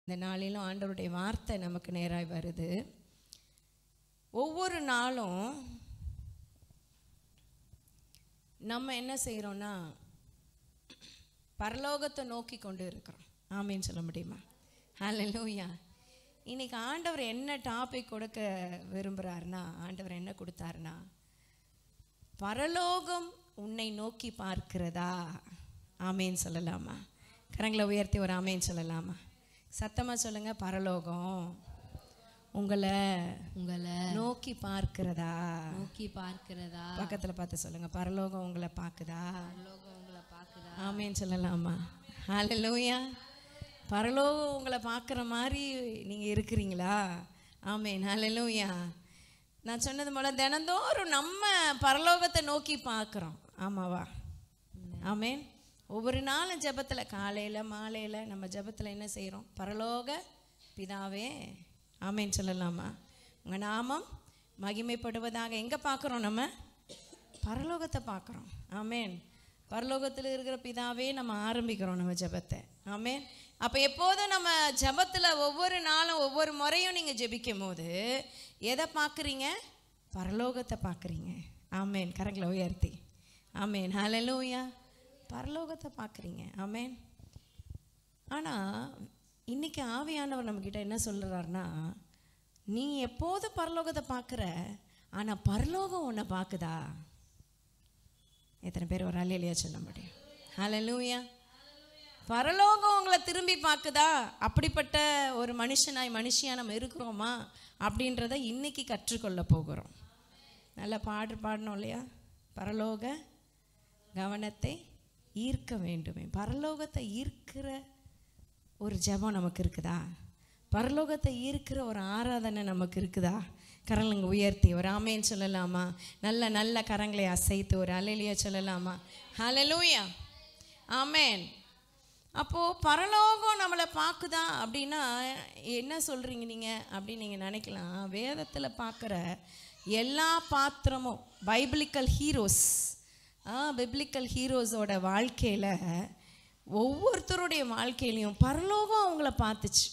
இந்த நாளிலும் ஆண்டவருடைய வார்த்தை நமக்கு நேராய் வருது. ஒவ்வொரு நாளும் நம்ம என்ன செய்கிறோன்னா பரலோகத்தை நோக்கி கொண்டு இருக்கிறோம். ஆமேன்னு சொல்ல முடியுமா? ஹல்லேலூயா. இன்னைக்கு ஆண்டவர் என்ன டாபிக் கொடுக்க விரும்புகிறாருன்னா, ஆண்டவர் என்ன கொடுத்தாருன்னா, பரலோகம் உன்னை நோக்கி பார்க்கிறதா? ஆமேன்னு சொல்லலாமா? கரங்களை உயர்த்தி ஒரு ஆமேன்னு சொல்லலாமா? சத்தமாக சொல்லுங்க. பரலோகம் உங்களை நோக்கி பார்க்கிறதா? நோக்கி பார்க்கிறதா? பக்கத்தில் பார்த்து சொல்லுங்க. பரலோகம் உங்களை பார்க்குதா? பரலோகம் உங்களை பார்க்குதா? ஆமேன்னு சொல்லலாமா? ஹல்லேலூயா. பரலோகம் உங்களை பார்க்குற மாதிரி நீங்கள் இருக்கிறீங்களா? ஆமேன். ஹல்லேலூயா. நான் சொன்னது போல தினந்தோறும் நம்ம பரலோகத்தை நோக்கி பார்க்குறோம். ஆமாவா? ஆமேன். ஒவ்வொரு நாளும் ஜெபத்தில் காலையில் மாலையில் நம்ம ஜெபத்தில் என்ன செய்கிறோம்? பரலோக பிதாவே, ஆமேன்னு சொல்லலாமா? உங்கள் நாமம் மகிமைப்படுவதாக. எங்கே பார்க்குறோம்? நம்ம பரலோகத்தை பார்க்குறோம். ஆமேன். பரலோகத்தில் இருக்கிற பிதாவே நம்ம ஆரம்பிக்கிறோம் நம்ம ஜெபத்தை. ஆமேன். அப்போ எப்போதும் நம்ம ஜெபத்தில் ஒவ்வொரு நாளும் ஒவ்வொரு முறையும் நீங்கள் ஜெபிக்கும் போது எதை பார்க்குறீங்க? பரலோகத்தை பார்க்குறீங்க. ஆமேன். கரங்களை உயர்த்தி ஆமேன். ஹல்லேலூயா. பரலோகத்தை பார்க்குறீங்க. ஆமேன். ஆனால் இன்றைக்கி ஆவியானவர் நம்மக்கிட்ட என்ன சொல்கிறாருன்னா, நீ எப்போதும் பரலோகத்தை பார்க்குற, ஆனால் பரலோகம் உன்னை பார்க்குதா? எத்தனை பேர் ஒரு ஹல்லேலூயா சொல்ல முடியும்? ஹல்லேலூயா. பரலோகம் உங்களை திரும்பி பார்க்குதா? அப்படிப்பட்ட ஒரு மனுஷியாக நம்ம இருக்கிறோமா அப்படின்றத இன்னைக்கு கற்றுக்கொள்ள போகிறோம். நல்லா பாடணும் இல்லையா? பரலோக கவனத்தை ஈர்க்க வேண்டுமே. பரலோகத்தை ஈர்க்கிற ஒரு ஜெபம் நமக்கு இருக்குதா? பரலோகத்தை ஈர்க்கிற ஒரு ஆராதனை நமக்கு இருக்குதா? கரங்களை உயர்த்தி ஒரு ஆமேன்னு சொல்லலாமா? நல்ல நல்ல கரங்களை அசைத்து ஒரு ஹல்லேலூயா சொல்லலாமா? ஹல்லேலூயா. ஆமேன். அப்போது பரலோகம் நம்மளை பார்க்குதா அப்படின்னா என்ன சொல்கிறீங்க நீங்கள் அப்படின்னு நீங்கள் நினைக்கலாம். வேதத்தில் பார்க்குற எல்லா பாத்திரமும் பிப்ளிக்கல் ஹீரோஸோட வாழ்க்கையில் ஒவ்வொருத்தருடைய வாழ்க்கையிலையும் பரலோகம் அவங்கள பார்த்துச்சு.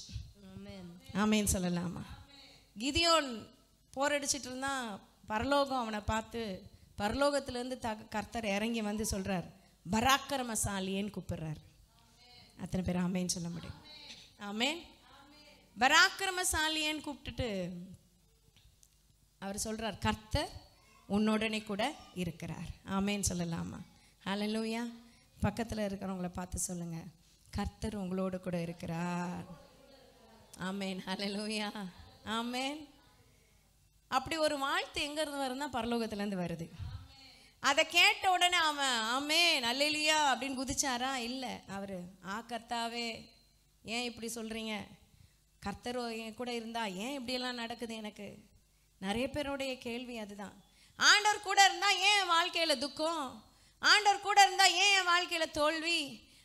ஆமேன்னு சொல்லலாமா? கிதியோன் போரடிச்சிட்டு இருந்தான். பரலோகம் அவனை பார்த்து பரலோகத்திலேருந்து கர்த்தர் இறங்கி வந்து சொல்கிறார், பராக்கிரமசாலியேன்னு கூப்பிடுறார். அத்தனை பேர் ஆமேன்னு சொல்ல முடியும்? ஆமேன். பராக்கிரமசாலியேன்னு கூப்பிட்டுட்டு அவர் சொல்கிறார், கர்த்தர் உன்னுடனே கூட இருக்கிறார். ஆமேன்னு சொல்லலாமா? ஹல்லேலூயா. பக்கத்தில் இருக்கிறவங்கள பார்த்து சொல்லுங்கள், கர்த்தர் உங்களோடு கூட இருக்கிறார். ஆமேன். ஹல்லேலூயா. ஆமேன். அப்படி ஒரு வாழ்த்து எங்கேருந்து வருதுன்னா பரலோகத்துலேருந்து வருது. அதை கேட்ட உடனே அவன் ஆமேன் ஹல்லேலூயா அப்படின்னு குதிச்சாரா? இல்லை. அவர் கர்த்தாவே ஏன் இப்படி சொல்கிறீங்க? கர்த்தர் என் கூட இருந்தா ஏன் இப்படியெல்லாம் நடக்குது? எனக்கு நிறைய பேருடைய கேள்வி அதுதான். ஆண்டவர் கூட இருந்தால் ஏன் என் வாழ்க்கையில் துக்கம்? ஆண்டவர் கூட இருந்தால் ஏன் என் வாழ்க்கையில் தோல்வி?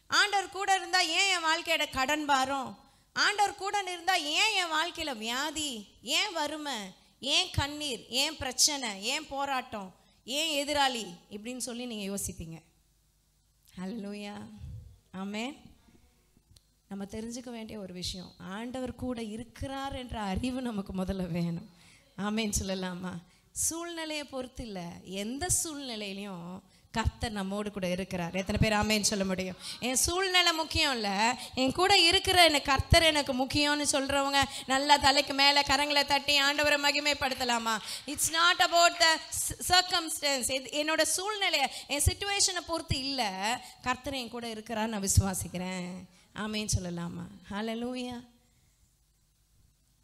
ஆண்டவர் கூட இருந்தால் ஏன் என் வாழ்க்கையோட கடன் பாரம்? ஆண்டவர் கூட இருந்தால் ஏன் என் வாழ்க்கையில் வியாதி? ஏன் வறுமை? ஏன் கண்ணீர்? ஏன் பிரச்சனை? ஏன் போராட்டம்? ஏன் எதிராளி? இப்படின்னு சொல்லி நீங்கள் யோசிப்பீங்க. ஹல்லேலூயா. ஆமேன். நம்ம தெரிஞ்சுக்க வேண்டிய ஒரு விஷயம், ஆண்டவர் கூட இருக்கிறார் என்ற அறிவு நமக்கு முதல்ல வேணும். ஆமேன்னு சொல்லலாமா? சூழ்நிலையை பொறுத்து இல்லை, எந்த சூழ்நிலையிலையும் கர்த்தர் நம்மோடு கூட இருக்கிறார். எத்தனை பேர் ஆமேன்னு சொல்ல முடியும்? என் சூழ்நிலை முக்கியம் இல்லை, என் கூட இருக்கிற எனக்கு கர்த்தர் எனக்கு முக்கியம்னு சொல்கிறவங்க நல்லா தலைக்கு மேலே கரங்களை தட்டி ஆண்டவரை மகிமைப்படுத்தலாமா? It's not about the circumstances. என்னோட சூழ்நிலையை என் சிச்சுவேஷனை பொறுத்து இல்லை, கர்த்தர் என் கூட இருக்கிறான்னு நான் விசுவாசிக்கிறேன். ஆமேன்னு சொல்லலாமா? ஹல்லேலூயா.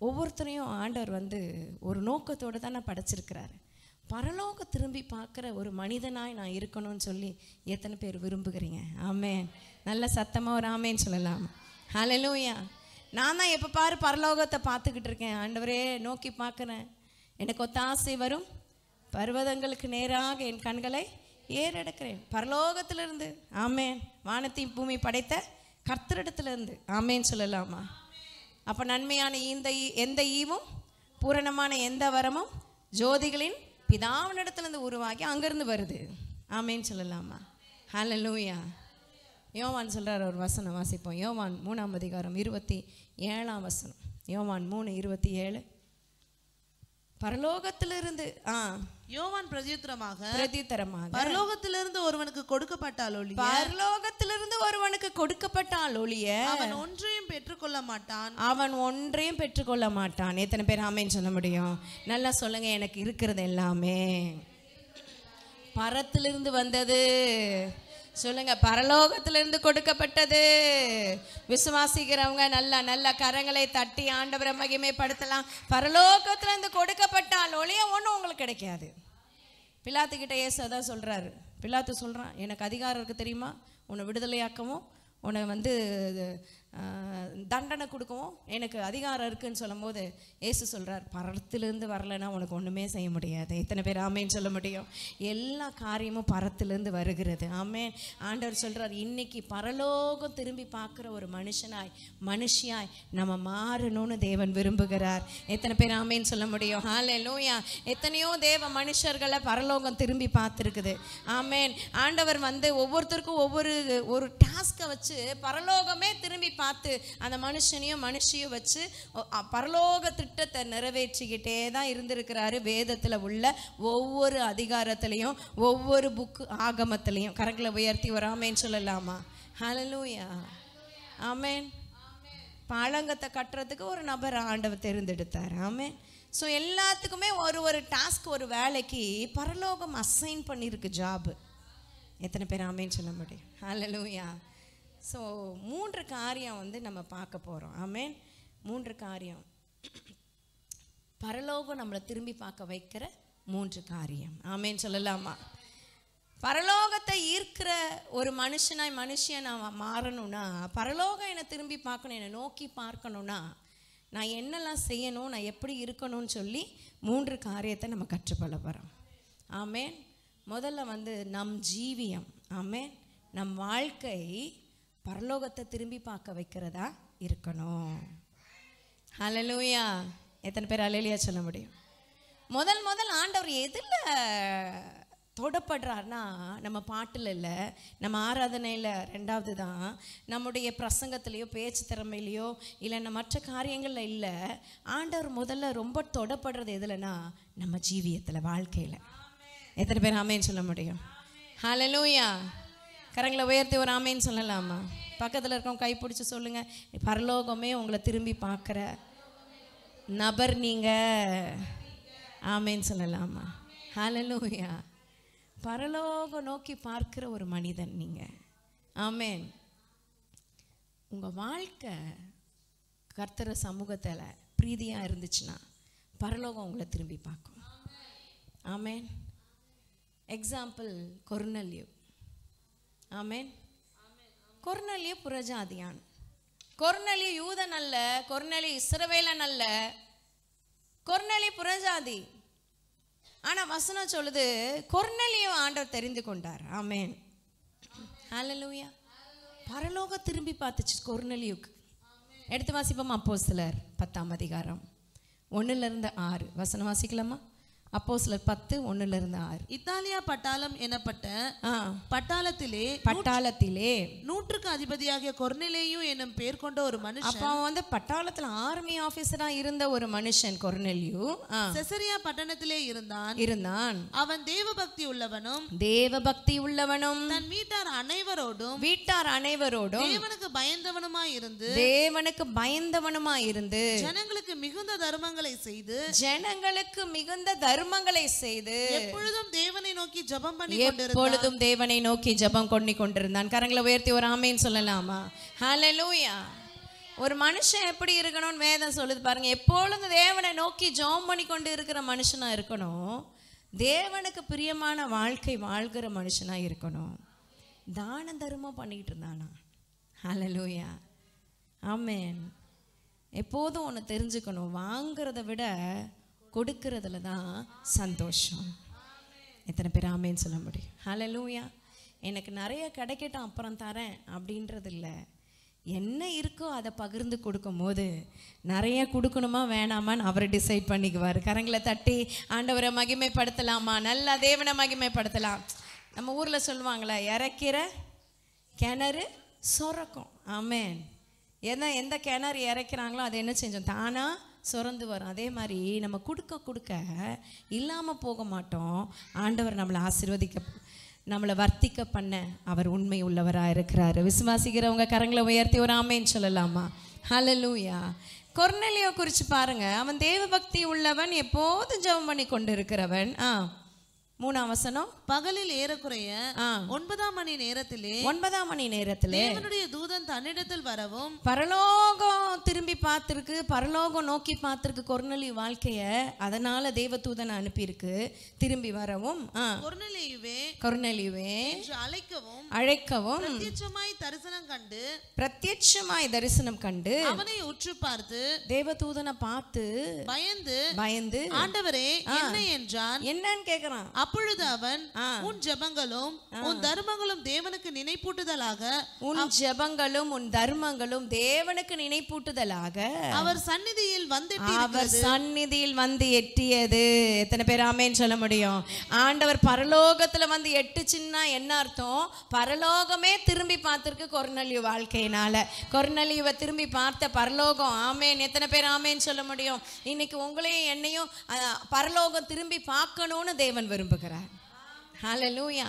ஒவ்வொருத்தரையும் ஆண்டவர் வந்து ஒரு நோக்கத்தோடு தான் நான் படைச்சிருக்கிறாரு. பரலோக திரும்பி பார்க்குற ஒரு மனிதனாய் நான் இருக்கணும்னு சொல்லி எத்தனை பேர் விரும்புகிறீங்க? ஆமேன். நல்ல சத்தமாக ஒரு ஆமேன்னு சொல்லலாம். ஹல்லேலூயா. நான் தான் எப்போ பாரு பரலோகத்தை பார்த்துக்கிட்டு இருக்கேன். ஆண்டவரே நோக்கி பார்க்குறேன். எனக்கு ஒத்தாசை வரும் பர்வதங்களுக்கு நேராக என் கண்களை ஏறெடுக்கிறேன். பரலோகத்திலிருந்து. ஆமேன். வானத்தையும் பூமி படைத்த கர்த்தரிடத்திலிருந்து. ஆமேன்னு சொல்லலாமா? அப்போ நன்மையான எந்த ஈவும் பூரணமான எந்த வரமும் ஜோதிகளின் பிதாவினிடத்துலேருந்து உருவாகி அங்கேருந்து வருது. ஆமேன்னு சொல்லலாமா? ஹல்லேலூயா. யோவான் சொல்கிறார் ஒரு வசனம் வாசிப்போம். யோவான் 3:27 வசனம். யோவான் 3:27. பரலோகத்திலிருந்து யோவான் பிரதியுத்தரமாக பரலோகத்திலிருந்து ஒருவனுக்கு கொடுக்கப்பட்டால் ஒழிய பரலோகத்திலிருந்து ஒருவனுக்கு கொடுக்கப்பட்டால் ஒழிய அவன் ஒன்றையும் பெற்றுக்கொள்ள மாட்டான். அவன் ஒன்றையும் பெற்றுக்கொள்ள மாட்டான். எத்தனை பேர் ஆமேன்னு சொல்ல முடியும்? நல்லா சொல்லுங்க. எனக்கு இருக்கிறது எல்லாமே பரத்திலிருந்து வந்தது. சொல்லுங்க, பரலோகத்திலிருந்து கொடுக்கப்பட்டது. விசுவாசிக்கிறவங்க நல்ல நல்ல கரங்களை தட்டி ஆண்டவரை மகிமைப்படுத்தலாம். பரலோகத்திலிருந்து கொடுக்கப்பட்டால் ஒழிய ஒன்றும் உங்களுக்கு கிடைக்காது. பிலாத்துக்கிட்ட இயேசு அதான் சொல்கிறாரு. பிலாத்து சொல்கிறான், எனக்கு அதிகாரம் இருக்குது தெரியுமா, உன்னை விடுதலையாக்கவும் உன்னை தண்டனை கொடுக்கவும் எனக்கு அதிகாரம் இருக்குன்னு சொல்லும் போது இயேசு சொல்கிறார், பரத்திலிருந்து வரலைன்னா உனக்கு ஒன்றுமே செய்ய முடியாது. எத்தனை பேர் ஆமேன்னு சொல்ல முடியும்? எல்லா காரியமும் பரத்திலிருந்து வருகிறது. ஆமேன். ஆண்டவர் சொல்கிறார், இன்னைக்கு பரலோகம் திரும்பி பார்க்குற ஒரு மனுஷியாய் நம்ம மாறணும்னு தேவன் விரும்புகிறார். எத்தனை பேர் ஆமேன்னு சொல்ல முடியும்? ஹல்லேலூயா. எத்தனையோ தேவ மனுஷர்களை பரலோகம் திரும்பி பார்த்துருக்குது. ஆமேன். ஆண்டவர் ஒவ்வொருத்தருக்கும் ஒரு டாஸ்கை வச்சு பரலோகமே திரும்பி பார்த்து அந்த மனுஷனையும் வச்சு பரலோக திட்டத்தை நிறைவேற்றிக்கிட்டே தான் இருந்திருக்கிறாரு. வேதத்தில் உள்ள ஒவ்வொரு அதிகாரத்திலையும் ஒவ்வொரு புக்கு ஆகமத்திலையும். கரங்களை உயர்த்தி ஒரு ஆமேன்னு சொல்லலாமா? ஹல்லேலூயா. ஆமேன். பாலங்கத்தை கட்டுறதுக்கு ஒரு நபர் ஆண்டவர் தேர்ந்தெடுத்தார். ஆமேன். ஸோ எல்லாத்துக்குமே ஒரு டாஸ்க், ஒரு வேலைக்கு பரலோகம் அசைன் பண்ணியிருக்கு ஜாபு. எத்தனை பேர் ஆமேன்னு சொல்ல முடியும்? ஹல்லேலூயா. ஸோ 3 காரியம் நம்ம பார்க்க போகிறோம். ஆமேன். 3 காரியம் பரலோகம் நம்மளை திரும்பி பார்க்க வைக்கிற 3 காரியம். ஆமேன்னு சொல்லலாமா? பரலோகத்தை ஈர்க்கிற ஒரு மனுஷியை நான் மாறணும்னா, பரலோகம் என்னை திரும்பி பார்க்கணும், என்னை நோக்கி பார்க்கணும்னா நான் என்னெல்லாம் செய்யணும், நான் எப்படி இருக்கணும்னு சொல்லி 3 காரியத்தை நம்ம கற்றுக்கொள்ள போகிறோம். ஆமேன். முதல்ல நம் ஜீவியம், ஆமேன், நம் வாழ்க்கை பரலோகத்தை திரும்பி பார்க்க வைக்கிறதா இருக்கணும். ஹல்லேலூயா. எத்தனை பேர் ஹல்லேலூயா சொல்ல முடியும்? முதல் ஆண்டவர் எதில் தொடப்படுறாருன்னா, நம்ம பாட்டில் இல்லை, நம்ம ஆராதனையில் 2வது தான், நம்முடைய பிரசங்கத்திலையோ பேச்சு திறமையிலையோ இல்லை மற்ற காரியங்களில் இல்லை. ஆண்டவர் முதல்ல ரொம்ப தொடப்படுறது எதுலன்னா, நம்ம ஜீவியத்தில், வாழ்க்கையில். எத்தனை பேர் ஆமேன்னு சொல்ல முடியும்? ஹல்லேலூயா. கரங்களை உயர்த்தி ஒரு ஆமேன்னு சொல்லலாமா? பக்கத்தில் இருக்கவங்க கை பிடிச்சி சொல்லுங்க, பரலோகமே உங்களை திரும்பி பார்க்குற நபர் நீங்கள். ஆமேன்னு சொல்லலாமா? ஹல்லேலூயா. பரலோகம் நோக்கி பார்க்கிற ஒரு மனிதன் நீங்கள். ஆமேன். உங்கள் வாழ்க்கை கர்த்தர் சமூகத்தில் பிரீதியாக இருந்துச்சுன்னா பரலோகம் உங்களை திரும்பி பார்க்கும். ஆமேன். எக்ஸாம்பிள் கொர்நேலியு. ஆமேன். கொர்நேலியு புறஜாதியான். கொர்நேலியு யூதன் அல்ல, கொர்நேலியு இஸ்ரவேலன் அல்ல, கொர்நேலியு புறஜாதி. ஆனால் வசனம் சொல்லுது, கொர்நேலியு ஆண்டவர் தெரிந்து கொண்டார். ஆமேன். ஹல்லேலூயா. பரலோகம் திரும்பி பார்த்துச்சு கொர்நேலியுக்கு. எடுத்து வாசிப்போம். அப்போஸ்தலர் 10ஆம் அதிகாரம் 1-6 வசனம் வாசிக்கலாமா? அப்போஸ்தலர் 10:1-6. இத்தாலியா பட்டாளம் எனப்பட்ட பட்டாளத்திலே 100க்கு அதிபதியாகிய கொர்நேலியு என்னும் பெயர் கொண்ட ஒரு மனுஷன். அப்ப பட்டாளத்துல ஆர்மி ஆபீசரா இருந்த ஒரு மனுஷன் கொர்நேலியு செசரியா பட்டணத்திலே இருந்தான். அவன் தேவபக்தி உள்ளவனும் தன் வீட்டார் அனைவரோடும் தேவனுக்கு பயந்தவனுமாய் இருந்து ஜனங்களுக்கு மிகுந்த தர்மங்களை செய்து எப்பொழுதும் தேவனை நோக்கி ஜெபம் பண்ணி கொண்டிருந்தான். கரங்களை உயர்த்தி ஒரு ஆமேன்னு சொல்லலாமா? ஹல்லேலூயா. ஒரு மனுஷன் எப்படி இருக்கணும்னு வேதம் சொல்லுது பாருங்க. எப்பொழுதும் தேவனை நோக்கி ஜெபம் பண்ணி கொண்டு இருக்கிற மனுஷனா இருக்கணும். தேவனுக்கு பிரியமான வாழ்க்கை வாழ்கிற மனுஷனா இருக்கணும். தான தர்மம் பண்ணிட்டு இருந்தானா? ஹல்லேலூயா. ஆமேன். எப்போதும் ஒன்று தெரிஞ்சுக்கணும், வாங்கிறத விட கொடுக்கறதுல தான் சந்தோஷம். எத்தனை பேர் ஆமேன்னு சொல்ல முடியும்? ஹல்லேலூயா. எனக்கு நிறைய கிடைக்கட்டும் அப்புறம் தரேன் அப்படின்றது இல்லை. என்ன இருக்கோ அதை பகிர்ந்து கொடுக்கும் போது நிறைய கொடுக்கணுமா வேணாமான்னு அவரை டிசைட் பண்ணிக்குவார். கரங்களை தட்டி ஆண்டவரை மகிமைப்படுத்தலாமா? நல்ல தேவனை மகிமைப்படுத்தலாம். நம்ம ஊரில் சொல்லுவாங்களே, இறக்கிற கிணறு சுரக்கும். ஆமென். ஏன்னா எந்த கிணறு இறைக்கிறாங்களோ அது என்ன செஞ்சோம், தானாக சுரந்து வரும். அதே மாதிரி நம்ம கொடுக்க கொடுக்க இல்லாமல் போக மாட்டோம். ஆண்டவர் நம்மளை ஆசீர்வதிக்க, நம்மளை வர்த்திக்க பண்ண அவர் உண்மை உள்ளவராக இருக்கிறாரு. விசுவாசிக்கிறவங்க கரங்களை உயர்த்தி ஒரு ஆமேன்னு சொல்லலாமா? ஹல்லேலூயா. கொர்நேலியோ குறித்து பாருங்க. அவன் தேவ பக்தி உள்ளவன், எப்போதும் ஜெபம் பண்ணி கொண்டு இருக்கிறவன். 3ஆம் வசனம். பகலில் ஏறக்குறைய 9ஆம் மணி நேரத்திலே தேவனுடைய தூதன் தன்னிடத்தில் வரவும், பரலோகம் திரும்பி பார்த்திருக்கு, பரலோகம் நோக்கி பார்த்திருக்கு கொர்நேலியு வாழ்க்கைய. அதனால தேவ தூதனை அனுப்பியிருக்கு திரும்பி வரவும். கொர்நேலியுவே என்று அழைக்கவும் பிரத்யட்சமாய் தரிசனம் கண்டு அவனை உற்று பார்த்து தேவ தூதனை பார்த்து பயந்து ஆண்டவரே என்ன என்றான். என்னன்னு கேக்குறான். அப்பொழுது அவன், உன் ஜெபங்களும் உன் தர்மங்களும் தேவனுக்கு நினைப்பூட்டுதலாக, உன் ஜெபங்களும் உன் தர்மங்களும் தேவனுக்கு நினைப்பூட்டுதலாக அவர் சந்நிதியில் வந்து எட்டியது. எத்தனை பேர் ஆமேன்னு சொல்ல முடியும்? ஆண்டவர் பரலோகத்துல வந்து எட்டுச்சுன்னா என்ன அர்த்தம்? பரலோகமே திரும்பி பார்த்திருக்கு கொர்நேலியு வாழ்க்கையினால. கொர்நேலியுவை திரும்பி பார்த்த பரலோகம். ஆமேன். எத்தனை பேர் ஆமேன்னு சொல்ல முடியும்? இன்னைக்கு உங்களையும் என்னையும் பரலோகம் திரும்பி பார்க்கணும்னு தேவன் விரும்புகிறார். ஹல்லேலூயா.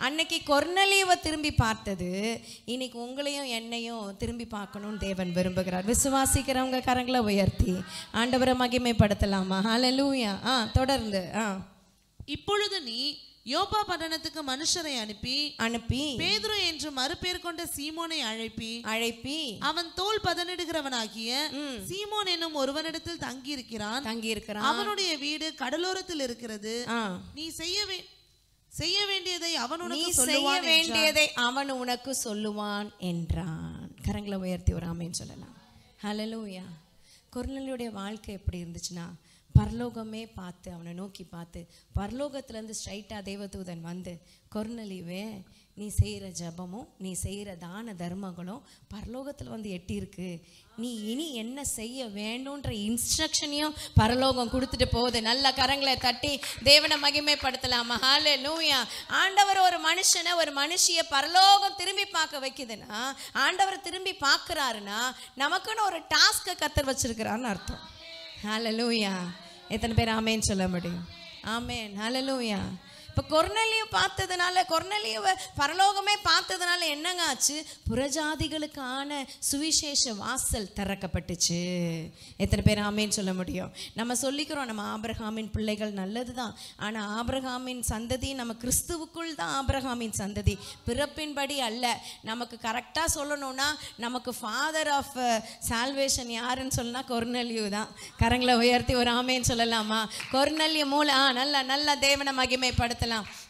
அன்னைக்கு கொர்நேலியுவை திரும்பி பார்த்தது இன்னைக்கு உங்களையும் என்னையும் திரும்பி பார்க்கணும்னு தேவன் விரும்புகிறார். விசுவாசிக்கிறவங்க கரங்களை உயர்த்தி ஆண்டவரை மகிமைப்படுத்தலாமா? ஹல்லேலூயா. தொடர்ந்து. இப்பொழுது நீ யோப்பா பட்டணத்துக்கு மனுஷரை அனுப்பி பேதுரு என்று மறுபேர் கொண்ட சீமோனை அழைப்பி அவன் தோல் பதனிடுகிறவனாகிய சீமோன் என்னும் ஒருவனிடத்தில் தங்கி இருக்கிறான். அவனுடைய வீடு கடலோரத்தில் இருக்கிறது. நீ செய்ய வேண்டியதை அவன் உனக்கு சொல்லுவான் என்றான். கரங்களை உயர்த்தி ஒரு ஆமென் சொல்லலாம். ஹல்லேலூயா. கொர்நேலியுடைய வாழ்க்கை எப்படி இருந்துச்சுன்னா, பரலோகமே பார்த்து அவனை நோக்கி பார்த்து பரலோகத்திலேருந்து ஸ்ட்ரைட்டாக தேவதூதன் வந்து, கொர்நேலியுவே நீ செய்கிற ஜபமும் நீ செய்கிற தான தர்மங்களும் பரலோகத்தில் வந்து எட்டியிருக்கு. நீ இனி என்ன செய்ய வேண்டும்ன்ற இன்ஸ்ட்ரக்ஷனையும் பரலோகம் கொடுத்துட்டு போகுது. நல்ல கரங்களை தட்டி தேவனை மகிமைப்படுத்தலாமா? ஹல்லேலூயா. ஆண்டவர் ஒரு மனுஷனை ஒரு மனுஷியை பரலோகம் திரும்பி பார்க்க வைக்குதுன்னா, ஆண்டவர் திரும்பி பார்க்குறாருன்னா நமக்குன்னு ஒரு டாஸ்கை கர்த்தர் வச்சிருக்கிறான்னு அர்த்தம். ஹல்லேலூயா. எத்தனை பேர் ஆமேன்னு சொல்ல முடியும்? ஆமேன். ஹல்லேலூயா. இப்போ கொர்நேலியு பார்த்ததுனால, கொர்நேலியுவை பரலோகமே பார்த்ததுனால என்னங்க ஆச்சு? புறஜாதிகளுக்கான சுவிசேஷ வாசல் திறக்கப்பட்டுச்சு. எத்தனை பேர் ஆமேன்னு சொல்ல முடியும்? நம்ம சொல்லிக்கிறோம் நம்ம ஆபிரகாமின் பிள்ளைகள், நல்லது தான். ஆனால் ஆபிரகாமின் சந்ததி நம்ம கிறிஸ்துவுக்குள் தான் ஆபிரகாமின் சந்ததி, பிறப்பின்படி அல்ல. நமக்கு கரெக்டாக சொல்லணும்னா நமக்கு ஃபாதர் ஆஃப் சால்வேஷன் யாருன்னு சொன்னா கொர்நேலியு தான். கரங்களை உயர்த்தி ஒரு ஆமேன்னு சொல்லலாமா? கொர்நேலியு நல்ல நல்ல தேவனை மகிமைப்படுத்த.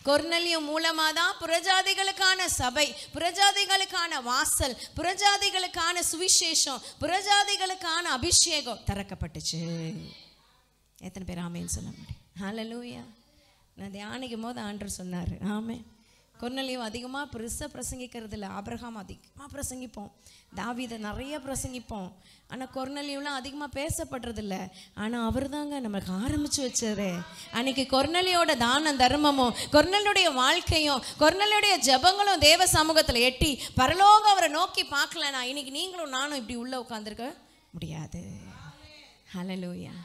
கொர்நேலியு மூலமாக தான் புறஜாதிகளுக்கான சபை, புறஜாதிகளுக்கான வாசல், புறஜாதிகளுக்கான சுவிசேஷம், புறஜாதிகளுக்கான அபிஷேகம் திறக்கப்பட்டுச்சு. எத்தனை பேர் ஆமேன்னு சொல்ல முடியும்? ஹல்லேலூயா. நான் தியானிக்கும் போது ஆண்டவர் சொன்னார், ஆமே கொர்நேலியு அதிகமாக பெருசாக பிரசங்கிக்கிறது இல்லை. ஆபிரகாம் அதிகமாக பிரசங்கிப்போம், தாவீதை நிறைய பிரசங்கிப்போம். ஆனால் கொர்நேலியுலாம் அதிகமாக பேசப்படுறதில்ல. ஆனால் அவர் தாங்க நமக்கு ஆரம்பித்து வச்சாரு. அன்னைக்கு கொர்நேலியோட தான தர்மமும் கொர்நேலியுடைய வாழ்க்கையும் கொர்நேலியுடைய ஜபங்களும் தேவ சமூகத்தில் எட்டி பரலோகம் அவரை நோக்கி பார்க்கலனா இன்னைக்கு நீங்களும் நானும் இப்படி உள்ளே உட்காந்துருக்க முடியாது. ஹல்லேலூயா.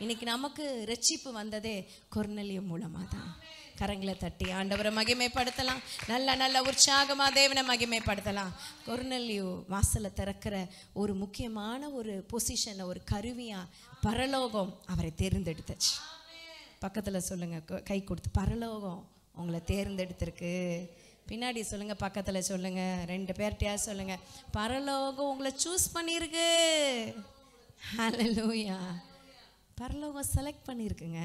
இன்னைக்கு நமக்கு ரட்சிப்பு வந்ததே கொர்நேலியு மூலமாக தான். கரங்களை தட்டி ஆண்டவரை மகிமைப்படுத்தலாம். நல்ல நல்ல உற்சாகமாக தேவனை மகிமைப்படுத்தலாம். கொர்நேலியு வாசலை திறக்கிற ஒரு முக்கியமான ஒரு பொசிஷனை, ஒரு கருவியாக பரலோகம் அவரை தேர்ந்தெடுத்துச்சு. பக்கத்தில் சொல்லுங்க, கை கொடுத்து, பரலோகம் உங்களை தேர்ந்தெடுத்திருக்கு. பின்னாடி சொல்லுங்க, பக்கத்தில் சொல்லுங்க, 2 பேர்கிட்டயா சொல்லுங்க, பரலோகம் உங்களை சூஸ் பண்ணியிருக்கு. ஹல்லேலூயா. பரலோகம் செலக்ட் பண்ணியிருக்குங்க.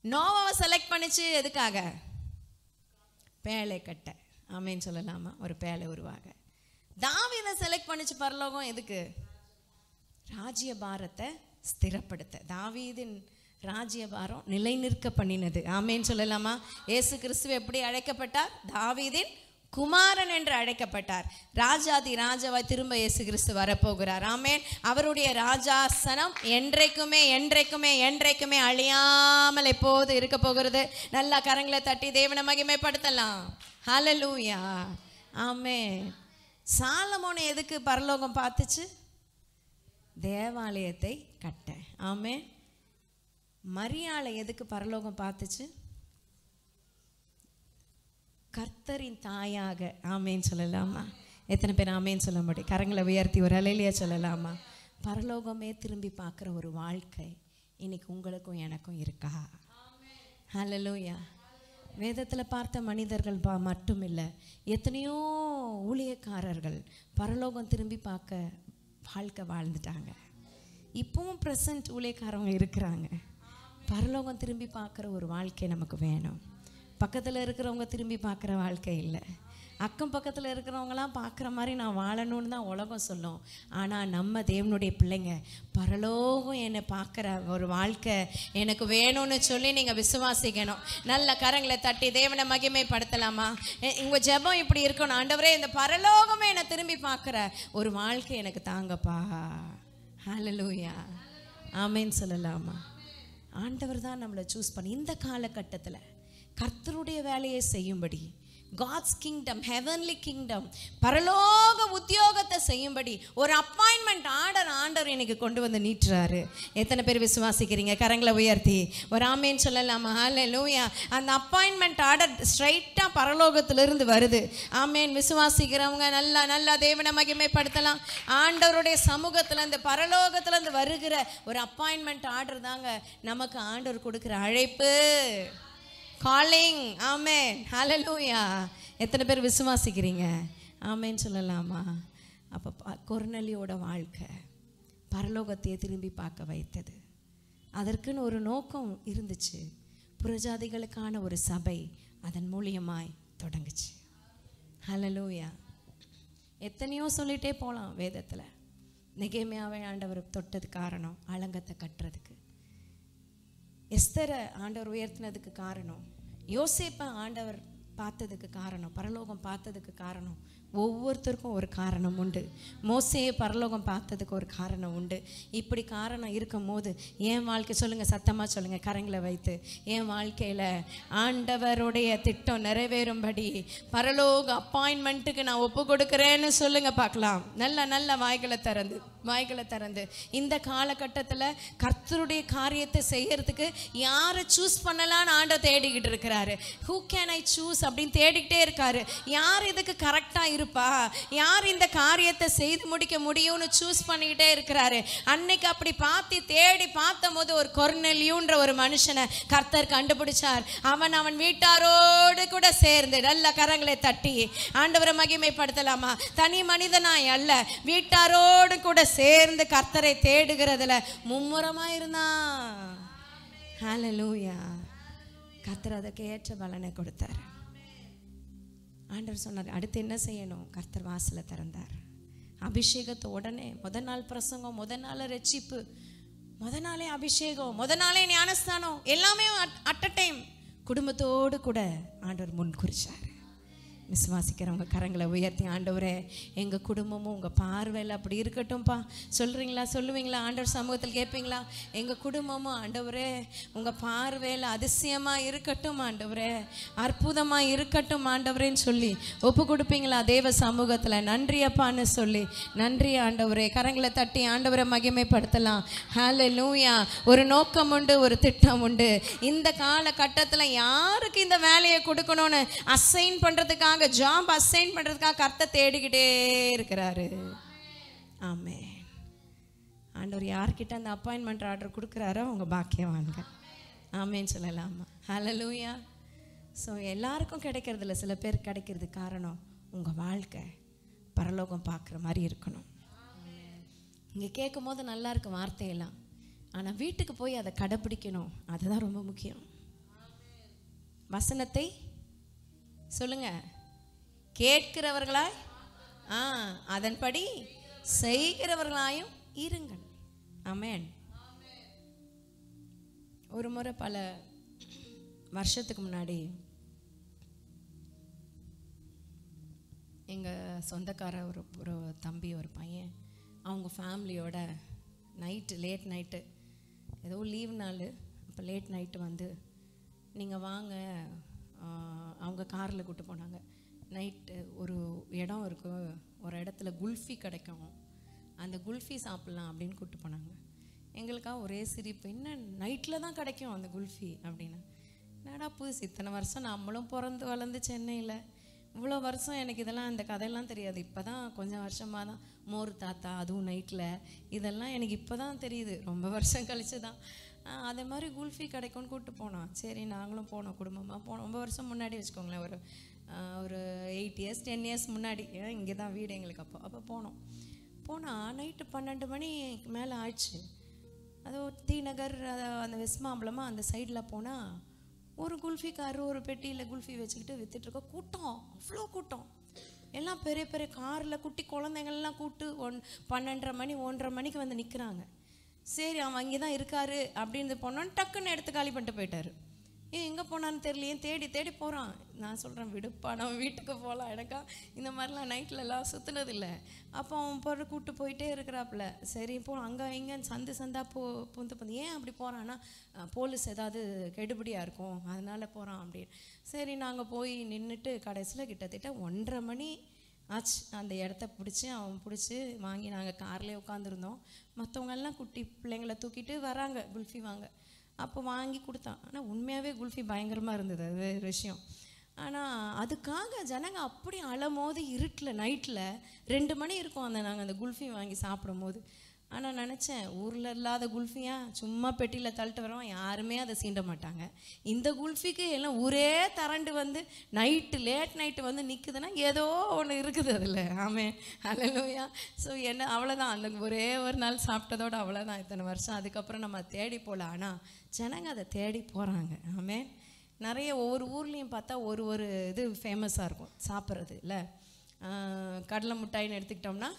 நோவாவை செலக்ட் பண்ணிச்சு எதுக்காக? பேழை கட்ட. ஆமேன்னு சொல்லலாமா? ஒரு பேழை உருவாக. தாவீதை செலக்ட் பண்ணிச்சு பரலோகம் எதுக்கு? ராஜ்யபாரத்தை ஸ்திரப்படுத்த. தாவீதின் ராஜ்யபாரம் நிலை நிற்க பண்ணினது. ஆமேன்னு சொல்லலாமா? இயேசு கிறிஸ்து எப்படி அழைக்கப்பட்டார்? தாவீதின் குமாரன் என்று அழைக்கப்பட்டார். ராஜாதி ராஜாவாய் திரும்ப இயேசு கிறிஸ்து வரப்போகிறார். ஆமென். அவருடைய ராஜாசனம் என்றைக்குமே என்றைக்குமே என்றைக்குமே அழியாமல் எப்போது இருக்க போகிறது. நல்லா கரங்களை தட்டி தேவனை மகிமைப்படுத்தலாம். ஹல்லேலூயா. ஆமென். சாலமோனை எதுக்கு பரலோகம் பார்த்துச்சு? தேவாலயத்தை கட்ட. ஆமென். மரியாளை எதுக்கு பரலோகம் பார்த்துச்சு? கர்த்தரின் தாயாக. ஆமேன்னு சொல்லலாமா? எத்தனை பேர் ஆமேன்னு சொல்ல முடியும்? கரங்களை உயர்த்தி ஒரு அலையிலேயே சொல்லலாமா? பரலோகமே திரும்பி பார்க்குற ஒரு வாழ்க்கை இன்னைக்கு உங்களுக்கும் எனக்கும் இருக்கா? ஹல்லேலூயா. வேதத்தில் பார்த்த மனிதர்கள் மட்டும் இல்லை, எத்தனையோ ஊழியக்காரர்கள் பரலோகம் திரும்பி பார்க்க வாழ்க்கை வாழ்ந்துட்டாங்க. இப்பவும் ப்ரெசன்ட் ஊழியக்காரவங்க இருக்கிறாங்க. பரலோகம் திரும்பி பார்க்குற ஒரு வாழ்க்கை நமக்கு வேணும். பக்கத்தில் இருக்கிறவங்க திரும்பி பார்க்குற வாழ்க்கை இல்லை. அக்கம் பக்கத்தில் இருக்கிறவங்களாம் பார்க்குற மாதிரி நான் வாழணும்னு தான் உலகம் சொல்லும். ஆனால் நம்ம தேவனுடைய பிள்ளைங்க பரலோகம் என்னை பார்க்குற ஒரு வாழ்க்கை எனக்கு வேணும்னு சொல்லி நீங்கள் விசுவாசிக்கணும். நல்ல கரங்களை தட்டி தேவனை மகிமைப்படுத்தலாமா? உங்கள் ஜெபம் இப்படி இருக்கணும். ஆண்டவரே, இந்த பரலோகமே என்னை திரும்பி பார்க்குற ஒரு வாழ்க்கை எனக்கு தாங்கப்பா. ஹல்லேலூயா. ஆமேன்னு சொல்லலாமா? ஆண்டவர் தான் நம்மளை சூஸ் பண்ணி இந்த காலகட்டத்தில் கர்த்தருடைய வேலையை செய்யும்படி, காட்ஸ் கிங்டம், ஹெவன்லி கிங்டம், பரலோக உத்தியோகத்தை செய்யும்படி ஒரு அப்பாயின்மெண்ட் ஆண்டவர் இன்னைக்கு கொண்டு வந்து நீட்டுறாரு. எத்தனை பேர் விசுவாசிக்கிறீங்க? கரங்களை உயர்த்தி ஒரு ஆமேன்னு சொல்லலாமா? ஹல்லேலூயா. அந்த அப்பாயின்மெண்ட் ஆர்டர் ஸ்ட்ரைட்டாக பரலோகத்திலிருந்து வருது. ஆமேன். விசுவாசிக்கிறவங்க நல்லா நல்லா தேவனை மகிமைப்படுத்தலாம். ஆண்டவருடைய சமூகத்தில் இந்த பரலோகத்திலேருந்து வருகிற ஒரு அப்பாயின்மெண்ட் ஆர்டர் தாங்க நமக்கு ஆண்டவர் கொடுக்குற அழைப்பு, காலிங். ஆமென். ஹல்லேலூயா. எத்தனை பேர் விசுவாசிக்கிறீங்க? ஆமென் சொல்லலாமா? அப்போ கொர்நேலியோட வாழ்க்கை பரலோகத்தையே திரும்பி பார்க்க வைத்தது. அதற்குன்னு ஒரு நோக்கம் இருந்துச்சு. புறஜாதிகளுக்கான ஒரு சபை அதன் மூலியமாய் தொடங்குச்சு. ஹல்லேலூயா. எத்தனையோ சொல்லிட்டே போகலாம் வேதத்தில். நெகேமியாவை ஆண்டவர் தொட்டது காரணம் அலங்கத்தை கட்டுறதுக்கு. எஸ்தரை ஆண்டவர் உயர்த்தினதுக்கு காரணம், யோசேப்பை ஆண்டவர் பார்த்ததுக்கு காரணம், பரலோகம் பார்த்ததுக்கு காரணம். ஒவ்வொருத்தருக்கும் ஒரு காரணம் உண்டு. மோசேயை பரலோகம் பார்த்ததுக்கு ஒரு காரணம் உண்டு. இப்படி காரணம் இருக்கும் போது என் வாழ்க்கை, சொல்லுங்கள், சத்தமாக சொல்லுங்கள், கரங்களை வைத்து, என் வாழ்க்கையில் ஆண்டவருடைய திட்டம் நிறைவேறும்படி பரலோக அப்பாயின்மெண்ட்டுக்கு நான் ஒப்பு கொடுக்குறேன்னு சொல்லுங்கள் பார்க்கலாம். நல்ல நல்ல வாய்களை திறந்து இந்த காலகட்டத்தில் கர்த்தருடைய காரியத்தை செய்யறதுக்கு யாரை சூஸ் பண்ணலான்னு ஆண்டவர் தேடிக்கிட்டு இருக்கிறாரு. ஹூ கேன் ஐ சூஸ் அப்படின்னு தேடிக்கிட்டே இருக்காரு. யார் இதுக்கு கரெக்டாக இருப்பா, யார் இந்த காரியத்தை செய்து முடிக்க முடியும்னு சூஸ் பண்ணிக்கிட்டே இருக்கிறாரு. அன்னைக்கு அப்படி பார்த்து தேடி பார்த்த போது ஒரு கொர்நேலியுன்ற ஒரு மனுஷனை கர்த்தர் கண்டுபிடிச்சார். அவன் வீட்டாரோடு கூட சேர்ந்து நல்ல கரங்களை தட்டி ஆண்டவரை மகிமைப்படுத்தலாமா? தனி மனிதனாய் அல்ல, வீட்டாரோடு கூட சேர்ந்து கர்த்தரை தேடுகிறதுல மும்முரமா இருந்தான். ஹல்லேலூயா. கர்த்தர் அதுக்கு ஏற்ற பலனை கொடுத்தார். ஆண்டவர் சொன்னார், அடுத்து என்ன செய்யணும்? கர்த்தர் வாசலை திறந்தார். அபிஷேகத்தை உடனே முத நாள் பிரசங்கம், முத நாள் ரட்சிப்பு, முத நாளே அபிஷேகம், முத நாளே ஞானஸ்தானம், எல்லாமே அட் அ டைம் குடும்பத்தோடு கூட ஆண்டவர் முன் குறிச்சார். விசுவாசிக்கிறவங்க கரங்களை உயர்த்தி, ஆண்டவரே எங்கள் குடும்பமும் உங்கள் பார்வையில் அப்படி இருக்கட்டும்ப்பா சொல்கிறீங்களா? சொல்லுவீங்களா? ஆண்டவர் சமூகத்தில் கேட்பீங்களா? எங்கள் குடும்பமும் ஆண்டவரே உங்கள் பார்வையில் அதிசயமாக இருக்கட்டும் ஆண்டவரே, அற்புதமாக இருக்கட்டும் ஆண்டவரேன்னு சொல்லி ஒப்பு கொடுப்பீங்களா? தேவ சமூகத்தில் நன்றி அப்பான்னு சொல்லி, நன்றி ஆண்டவரே. கரங்களை தட்டி ஆண்டவரை மகிமைப்படுத்தலாம். ஹல்லேலூயா. ஒரு நோக்கம் உண்டு, ஒரு திட்டம் உண்டு. இந்த காலகட்டத்தில் யாருக்கு இந்த வேலையை கொடுக்கணும்னு அசைன் பண்ணுறதுக்காக, ஜாப் அசைன் பண்றதுக்காக கர்த்தர் தேடிக்கிட்டே இருக்கிறாரு. ஆமென். ஆண்டவர் யார்கிட்ட அந்த அப்பாயின்மெண்ட் ஆர்டர் கொடுக்குறாரோ அவங்க பாக்கியவான்கள். ஆமென் சொல்லலாமா? ஹல்லேலூயா. ஸோ எல்லாருக்கும் கிடைக்கிறது இல்லை, சில பேர் கிடைக்கிறது. காரணம் உங்கள் வாழ்க்கை பரலோகம் பார்க்குற மாதிரி இருக்கணும். இங்கே கேட்கும் போது நல்லா இருக்கு வார்த்தையெல்லாம், ஆனால் வீட்டுக்கு போய் அதை கடைப்பிடிக்கணும். அதுதான் ரொம்ப முக்கியம். வசனத்தை சொல்லுங்க, கேட்கிறவர்களாய் அதன்படி செய்கிறவர்களாயும் இருங்கள். ஆமென். ஒரு முறை பல வருஷத்துக்கு முன்னாடி எங்கள் சொந்தக்கார ஒரு தம்பி, ஒரு பையன், அவங்க ஃபேமிலியோட லேட் நைட்டு ஏதோ லீவ் நாள், அப்போ லேட் நைட்டு வந்து நீங்கள் வாங்க, அவங்க காரில் கூப்பிட்டு போனாங்க. நைட்டு ஒரு இடம் இருக்கும், ஒரு இடத்துல குல்ஃபி கிடைக்கும், அந்த குல்ஃபி சாப்பிட்லாம் அப்படின்னு கூப்பிட்டு போனாங்க. எங்களுக்காக ஒரே சிரிப்பு, என்ன நைட்டில் தான் கிடைக்கும் அந்த குல்ஃபி அப்படின்னு. என்னடா புதுசு, இத்தனை வருஷம் நம்மளும் பிறந்து வளர்ந்து சென்னையில், இவ்வளோ வருஷம் எனக்கு இதெல்லாம் இந்த கதையெல்லாம் தெரியாது. இப்போ தான் கொஞ்சம் வருஷமாக தான் மோர் தாத்தா, அதுவும் நைட்டில், இதெல்லாம் எனக்கு இப்போ தான் தெரியுது, ரொம்ப வருஷம் கழிச்சு தான். அதே மாதிரி குல்ஃபி கிடைக்கும்னு கூப்பிட்டு போனோம். சரி நாங்களும் போனோம், குடும்பமாக போனோம். ரொம்ப வருஷம் முன்னாடி வச்சுக்கோங்களேன், ஒரு 8 years 10 years முன்னாடி. இங்கே தான் வீடு எங்களுக்கு. அப்போ போனால் நைட்டு 12 மணிக்கு மேலே ஆயிடுச்சு. அது டி நகர், அந்த வெஸ்ட் மாம்பலமாக அந்த சைடில் போனால் ஒரு குல்ஃபிக்காரர் ஒரு பெட்டியில் குல்ஃபி வச்சுக்கிட்டு விற்றுட்ருக்க. கூட்டம், அவ்வளோ கூட்டம், எல்லாம் பெரிய பெரிய காரில், குட்டி குழந்தைங்கள்லாம் கூப்பிட்டு 12:30 மணி 1:30 மணிக்கு வந்து நிற்கிறாங்க. சரி அவன் அங்கே தான் இருக்காரு அப்படின்னு போனோன்னு டக்குன்னு எடுத்து காலி பண்ணிட்டு போயிட்டாரு. எங்கே போனான்னு தெரியலையே, தேடி தேடி போகிறான். நான் சொல்கிறேன், விடுப்பா நம்ம வீட்டுக்கு போகலாம், எனக்கா இந்த மாதிரிலாம் நைட்லலாம் சுற்றுனதில்லை. அப்போ அவன் போகிற கூப்பிட்டு போயிட்டே இருக்கிறாப்புல. சரி இப்போ அங்கே இங்கே சந்தா புந்து ஏன் அப்படி போகிறான்னா, போலீஸ் ஏதாவது கெடுபடியாக இருக்கும் அதனால் போகிறான் அப்படின்னு. சரி நாங்கள் போய் நின்றுட்டு கடைசியில் கிட்டத்தட்ட 1:30 மணி ஆச்சு. அந்த இடத்த அவன் பிடிச்சி வாங்கி நாங்கள் கார்லேயே உட்காந்துருந்தோம். மற்றவங்கெல்லாம் குட்டி பிள்ளைங்களை தூக்கிட்டு வராங்க குல்ஃபி வாங்க. அப்போ வாங்கி கொடுத்தான். ஆனால் உண்மையாகவே குல்ஃபி பயங்கரமாக இருந்தது, அது வேறு விஷயம். ஆனால் அதுக்காக ஜனங்க அப்படி அலமோது இருட்டில் நைட்டில் 2 மணி இருக்கும் நாங்கள் அந்த குல்ஃபி வாங்கி சாப்பிடும்போது. ஆனால் நினச்சேன், ஊரில் இல்லாத குல்ஃபியா சும்மா பெட்டியில் தள்ளிட்டு வரவன் யாருமே அதை சீண்ட மாட்டாங்க. இந்த குல்ஃபிக்கு எல்லாம் ஊரே திரண்டு வந்து லேட் நைட்டு வந்து நிற்குதுன்னா ஏதோ ஒன்று இருக்குது அதில். ஆமென், ஹல்லேலூயா. ஸோ அவ்வளோதான், அந்த ஒரே ஒரு நாள் சாப்பிட்டதோடு அவ்வளோதான், இத்தனை வருஷம். அதுக்கப்புறம் நம்ம தேடி போகல. ஆனால் ஜனங்க அதை தேடி போகிறாங்க. ஆமென். நிறைய ஒவ்வொரு ஊர்லேயும் பார்த்தா ஒரு இது ஃபேமஸாக இருக்கும் சாப்பிட்றது இல்லை. கடலை மிட்டாயின்னு எடுத்துக்கிட்டோம்னா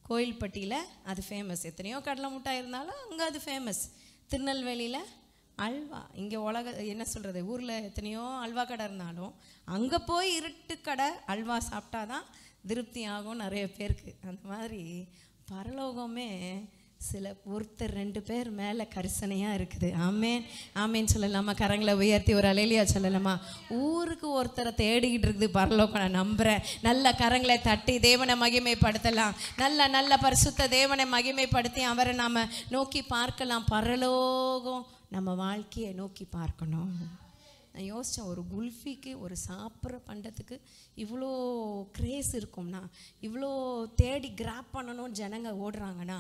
கோயில்பட்டியில் அது ஃபேமஸ். எத்தனையோ கடலை மிட்டாய் இருந்தாலும் அங்கே அது ஃபேமஸ். திருநெல்வேலியில் அல்வா, இங்கே என்ன சொல்கிறது, ஊரில் எத்தனையோ அல்வா கடை இருந்தாலும் அங்கே போய் இருட்டு கடை அல்வா சாப்பிட்டா தான் திருப்தி ஆகும் நிறைய பேருக்கு. அந்த மாதிரி பரலோகமே ஒருத்தர் 2 பேர் மேலே கரிசனையாக இருக்குது. ஆமேன், ஆமேன்னு சொல்லலாமா? கரங்களை உயர்த்தி ஒரு அலையிலியா சொல்லலாமா? ஊருக்கு ஒருத்தரை தேடிக்கிட்டு இருக்குது பரலோகம், நான் நம்புகிறேன். நல்ல கரங்களை தட்டி தேவனை மகிமைப்படுத்தலாம். நல்ல பரிசுத்த தேவனை மகிமைப்படுத்தி அவரை நாம் நோக்கி பார்க்கலாம். பரலோகம் நம்ம வாழ்க்கையை நோக்கி பார்க்கணும். நான் யோசித்தேன், ஒரு குல்ஃபிக்கு, ஒரு சாப்பிட்ற பண்டத்துக்கு இவ்வளோ கிரேஸ் இருக்கும்னா, இவ்வளோ தேடி கிராப் பண்ணணும்னு ஜனங்க ஓடுறாங்கன்னா,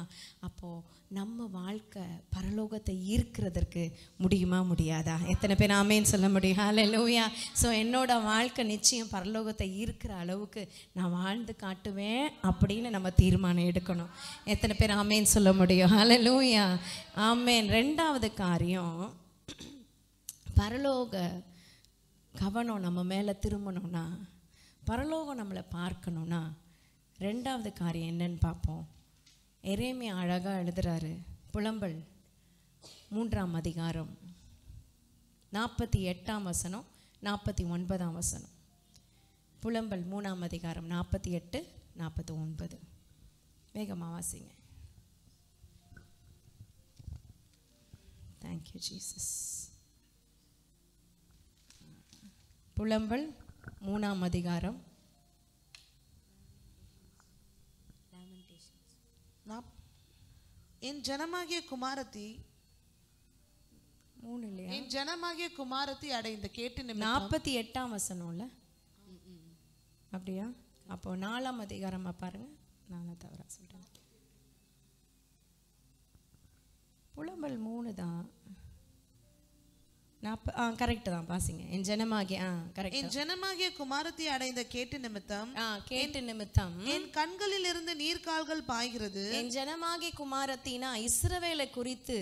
அப்போது நம்ம வாழ்க்கை பரலோகத்தை ஈர்க்கிறதற்கு முடியுமா முடியாதா? எத்தனை பேர் ஆமேன்னு சொல்ல முடியும்? ஹல்லேலூயா. ஸோ என்னோடய வாழ்க்கை நிச்சயம் பரலோகத்தை ஈர்க்கிற அளவுக்கு நான் வாழ்ந்து காட்டுவேன் அப்படின்னு நம்ம தீர்மானம் எடுக்கணும். எத்தனை பேர் ஆமேன்னு சொல்ல முடியும்? ஹல்லேலூயா, ஆமேன். 2வது காரியம், பரலோக கவனம் நம்ம மேலே திரும்பணும்னா, பரலோகம் நம்மளை பார்க்கணுன்னா 2வது காரியம் என்னன்னு பார்ப்போம். எரேமியா அழகாக எழுதுகிறாரு. புலம்பல் 3ஆம் அதிகாரம் 48ஆம் வசனம் 49ஆம் வசனம். புலம்பல் 3ஆம் அதிகாரம் 48 49. வேகமாக வாசிங்க. Thank you Jesus. புலம்பல் 3ஆம் அதிகாரம் என் ஜனமாகிய குமாரத்தி 3 இல்லையா? என் ஜனமாகிய குமாரத்தி அடைந்த கேட்டு 48ஆம் வசனம்ல, அப்படியா? அப்போ 4ஆம் அதிகாரமா பாருங்க, நான் தவறா சொல்றேன். புலம்பல் 3 தான், கரெக்ட் தான், பாசிங்க. என் ஜனமாகிய கரெக்ட். என் ஜனமாகிய குமாரத்தி அடைந்த கேட்டு நிமித்தம் என் கண்களில் இருந்து நீர்க்கால்கள் பாய்கிறது. என் ஜனமாகிய குமாரத்தினா இஸ்ரவேலை குறித்து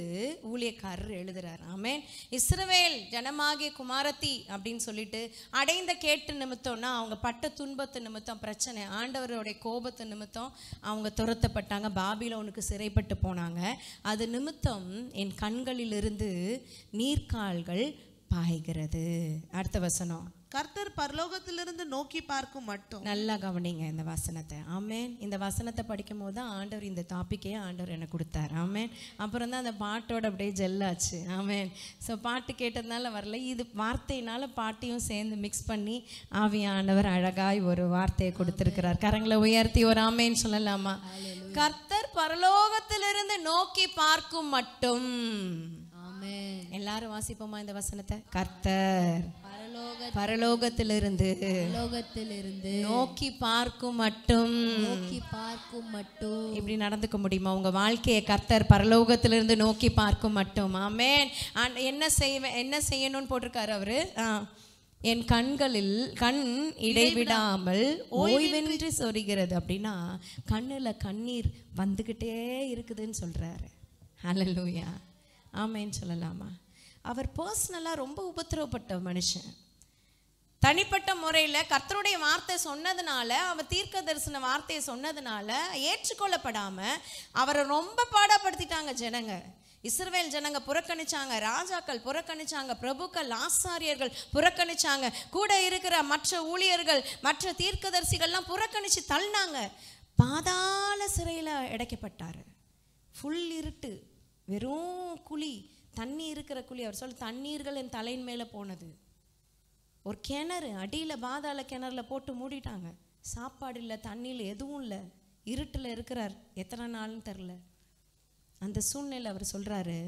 ஊழியக்காரர் எழுதுறார். ஆமென். இஸ்ரவேல் ஜனமாகிய குமாரத்தி அப்படின்னு சொல்லிட்டு அடைந்த கேட்டு நிமித்தம்னா அவங்க பட்ட துன்பத்து நிமித்தம், பிரச்சனை, ஆண்டவருடைய கோபத்து நிமித்தம் அவங்க துரத்தப்பட்டாங்க, பாபிலோனுக்கு சிறைப்பட்டு போனாங்க. அது நிமித்தம் என் கண்களிலிருந்து நீர்க்கால்கள் பாய்கிறது. அடுத்த வசனம், கர்த்தர் பரலோகத்திலிருந்து நோக்கி பார்க்கும் மட்டும். நல்லா கவனிங்க இந்த வசனத்தை. ஆமென். இந்த வசனத்தை படிக்கும் போது தான் ஆண்டவர் இந்த டாப்பிக்கே ஆண்டவர் எனக்கு கொடுத்தார். ஆமென். அப்புறம் தான் அந்த பாட்டோட அப்படியே ஜெல்லாச்சு. ஆமென். ஸோ பாட்டு கேட்டதுனால வரல, இது வார்த்தையினால பாட்டையும் சேர்ந்து மிக்ஸ் பண்ணி ஆவியானவர் அழகாய் ஒரு வார்த்தையை கொடுத்திருக்கிறார். கரங்களை உயர்த்தி ஒரு ஆமென் சொல்லலாமா? கர்த்தர் பரலோகத்திலிருந்து நோக்கி பார்க்கும் மட்டும். ஆமென். எல்லாரும் வாசிப்போமா இந்த வசனத்தை? கர்த்தர் பரலோகத்திலிருந்து நோக்கி பார்க்கும் மட்டும். நோக்கி பார்க்கும் மட்டும். இப்படி நடந்துக்க முடியுமா? உங்க வாழ்க்கையை கர்த்தர் பரலோகத்திலிருந்து நோக்கி பார்க்கும் மட்டும். ஆமென். என்ன செய்யணும்னு போட்டிருக்காரு அவரு. என் கண்களில் கண் இடைவிடாமல் ஓய்வின்றி சொரிகிறது. அப்படின்னா கண்ணுல கண்ணீர் வந்துகிட்டே இருக்குதுன்னு சொல்றாரு. ஹல்லேலூயா. ஆமென் சொல்லலாமா? அவர் பர்சனலாக ரொம்ப உபத்திரவப்பட்ட மனுஷன். தனிப்பட்ட முறையில் கர்த்தருடைய வார்த்தை சொன்னதுனால, அவர் தீர்க்க தரிசன வார்த்தையை சொன்னதுனால ஏற்றுக்கொள்ளப்படாமல் அவரை ரொம்ப பாடப்படுத்திட்டாங்க ஜனங்க. இஸ்ரவேல் ஜனங்க புறக்கணிச்சாங்க, ராஜாக்கள் புறக்கணிச்சாங்க, பிரபுக்கள் ஆசாரியர்கள் புறக்கணிச்சாங்க, கூட இருக்கிற மற்ற ஊழியர்கள் மற்ற தீர்க்கதரிசிகள்லாம் புறக்கணிச்சு தள்ளினாங்க. பாதாள சிறையில் அடைக்கப்பட்டார். ஃபுல் இருட்டு, வெறும் குழி, தண்ணி இருக்கிற குழி. அவர் சொல்ல, தண்ணீர்கள் என் தலையின் மேலே போனது. ஒரு கிணறு அடியில், பாதாள கிணறுல போட்டு மூடிட்டாங்க. சாப்பாடு இல்லை, தண்ணியில் எதுவும் இல்லை, இருட்டில் இருக்கிறார். எத்தனை நாள்னு தெரில. அந்த சூழ்நிலை அவர் சொல்கிறாரு,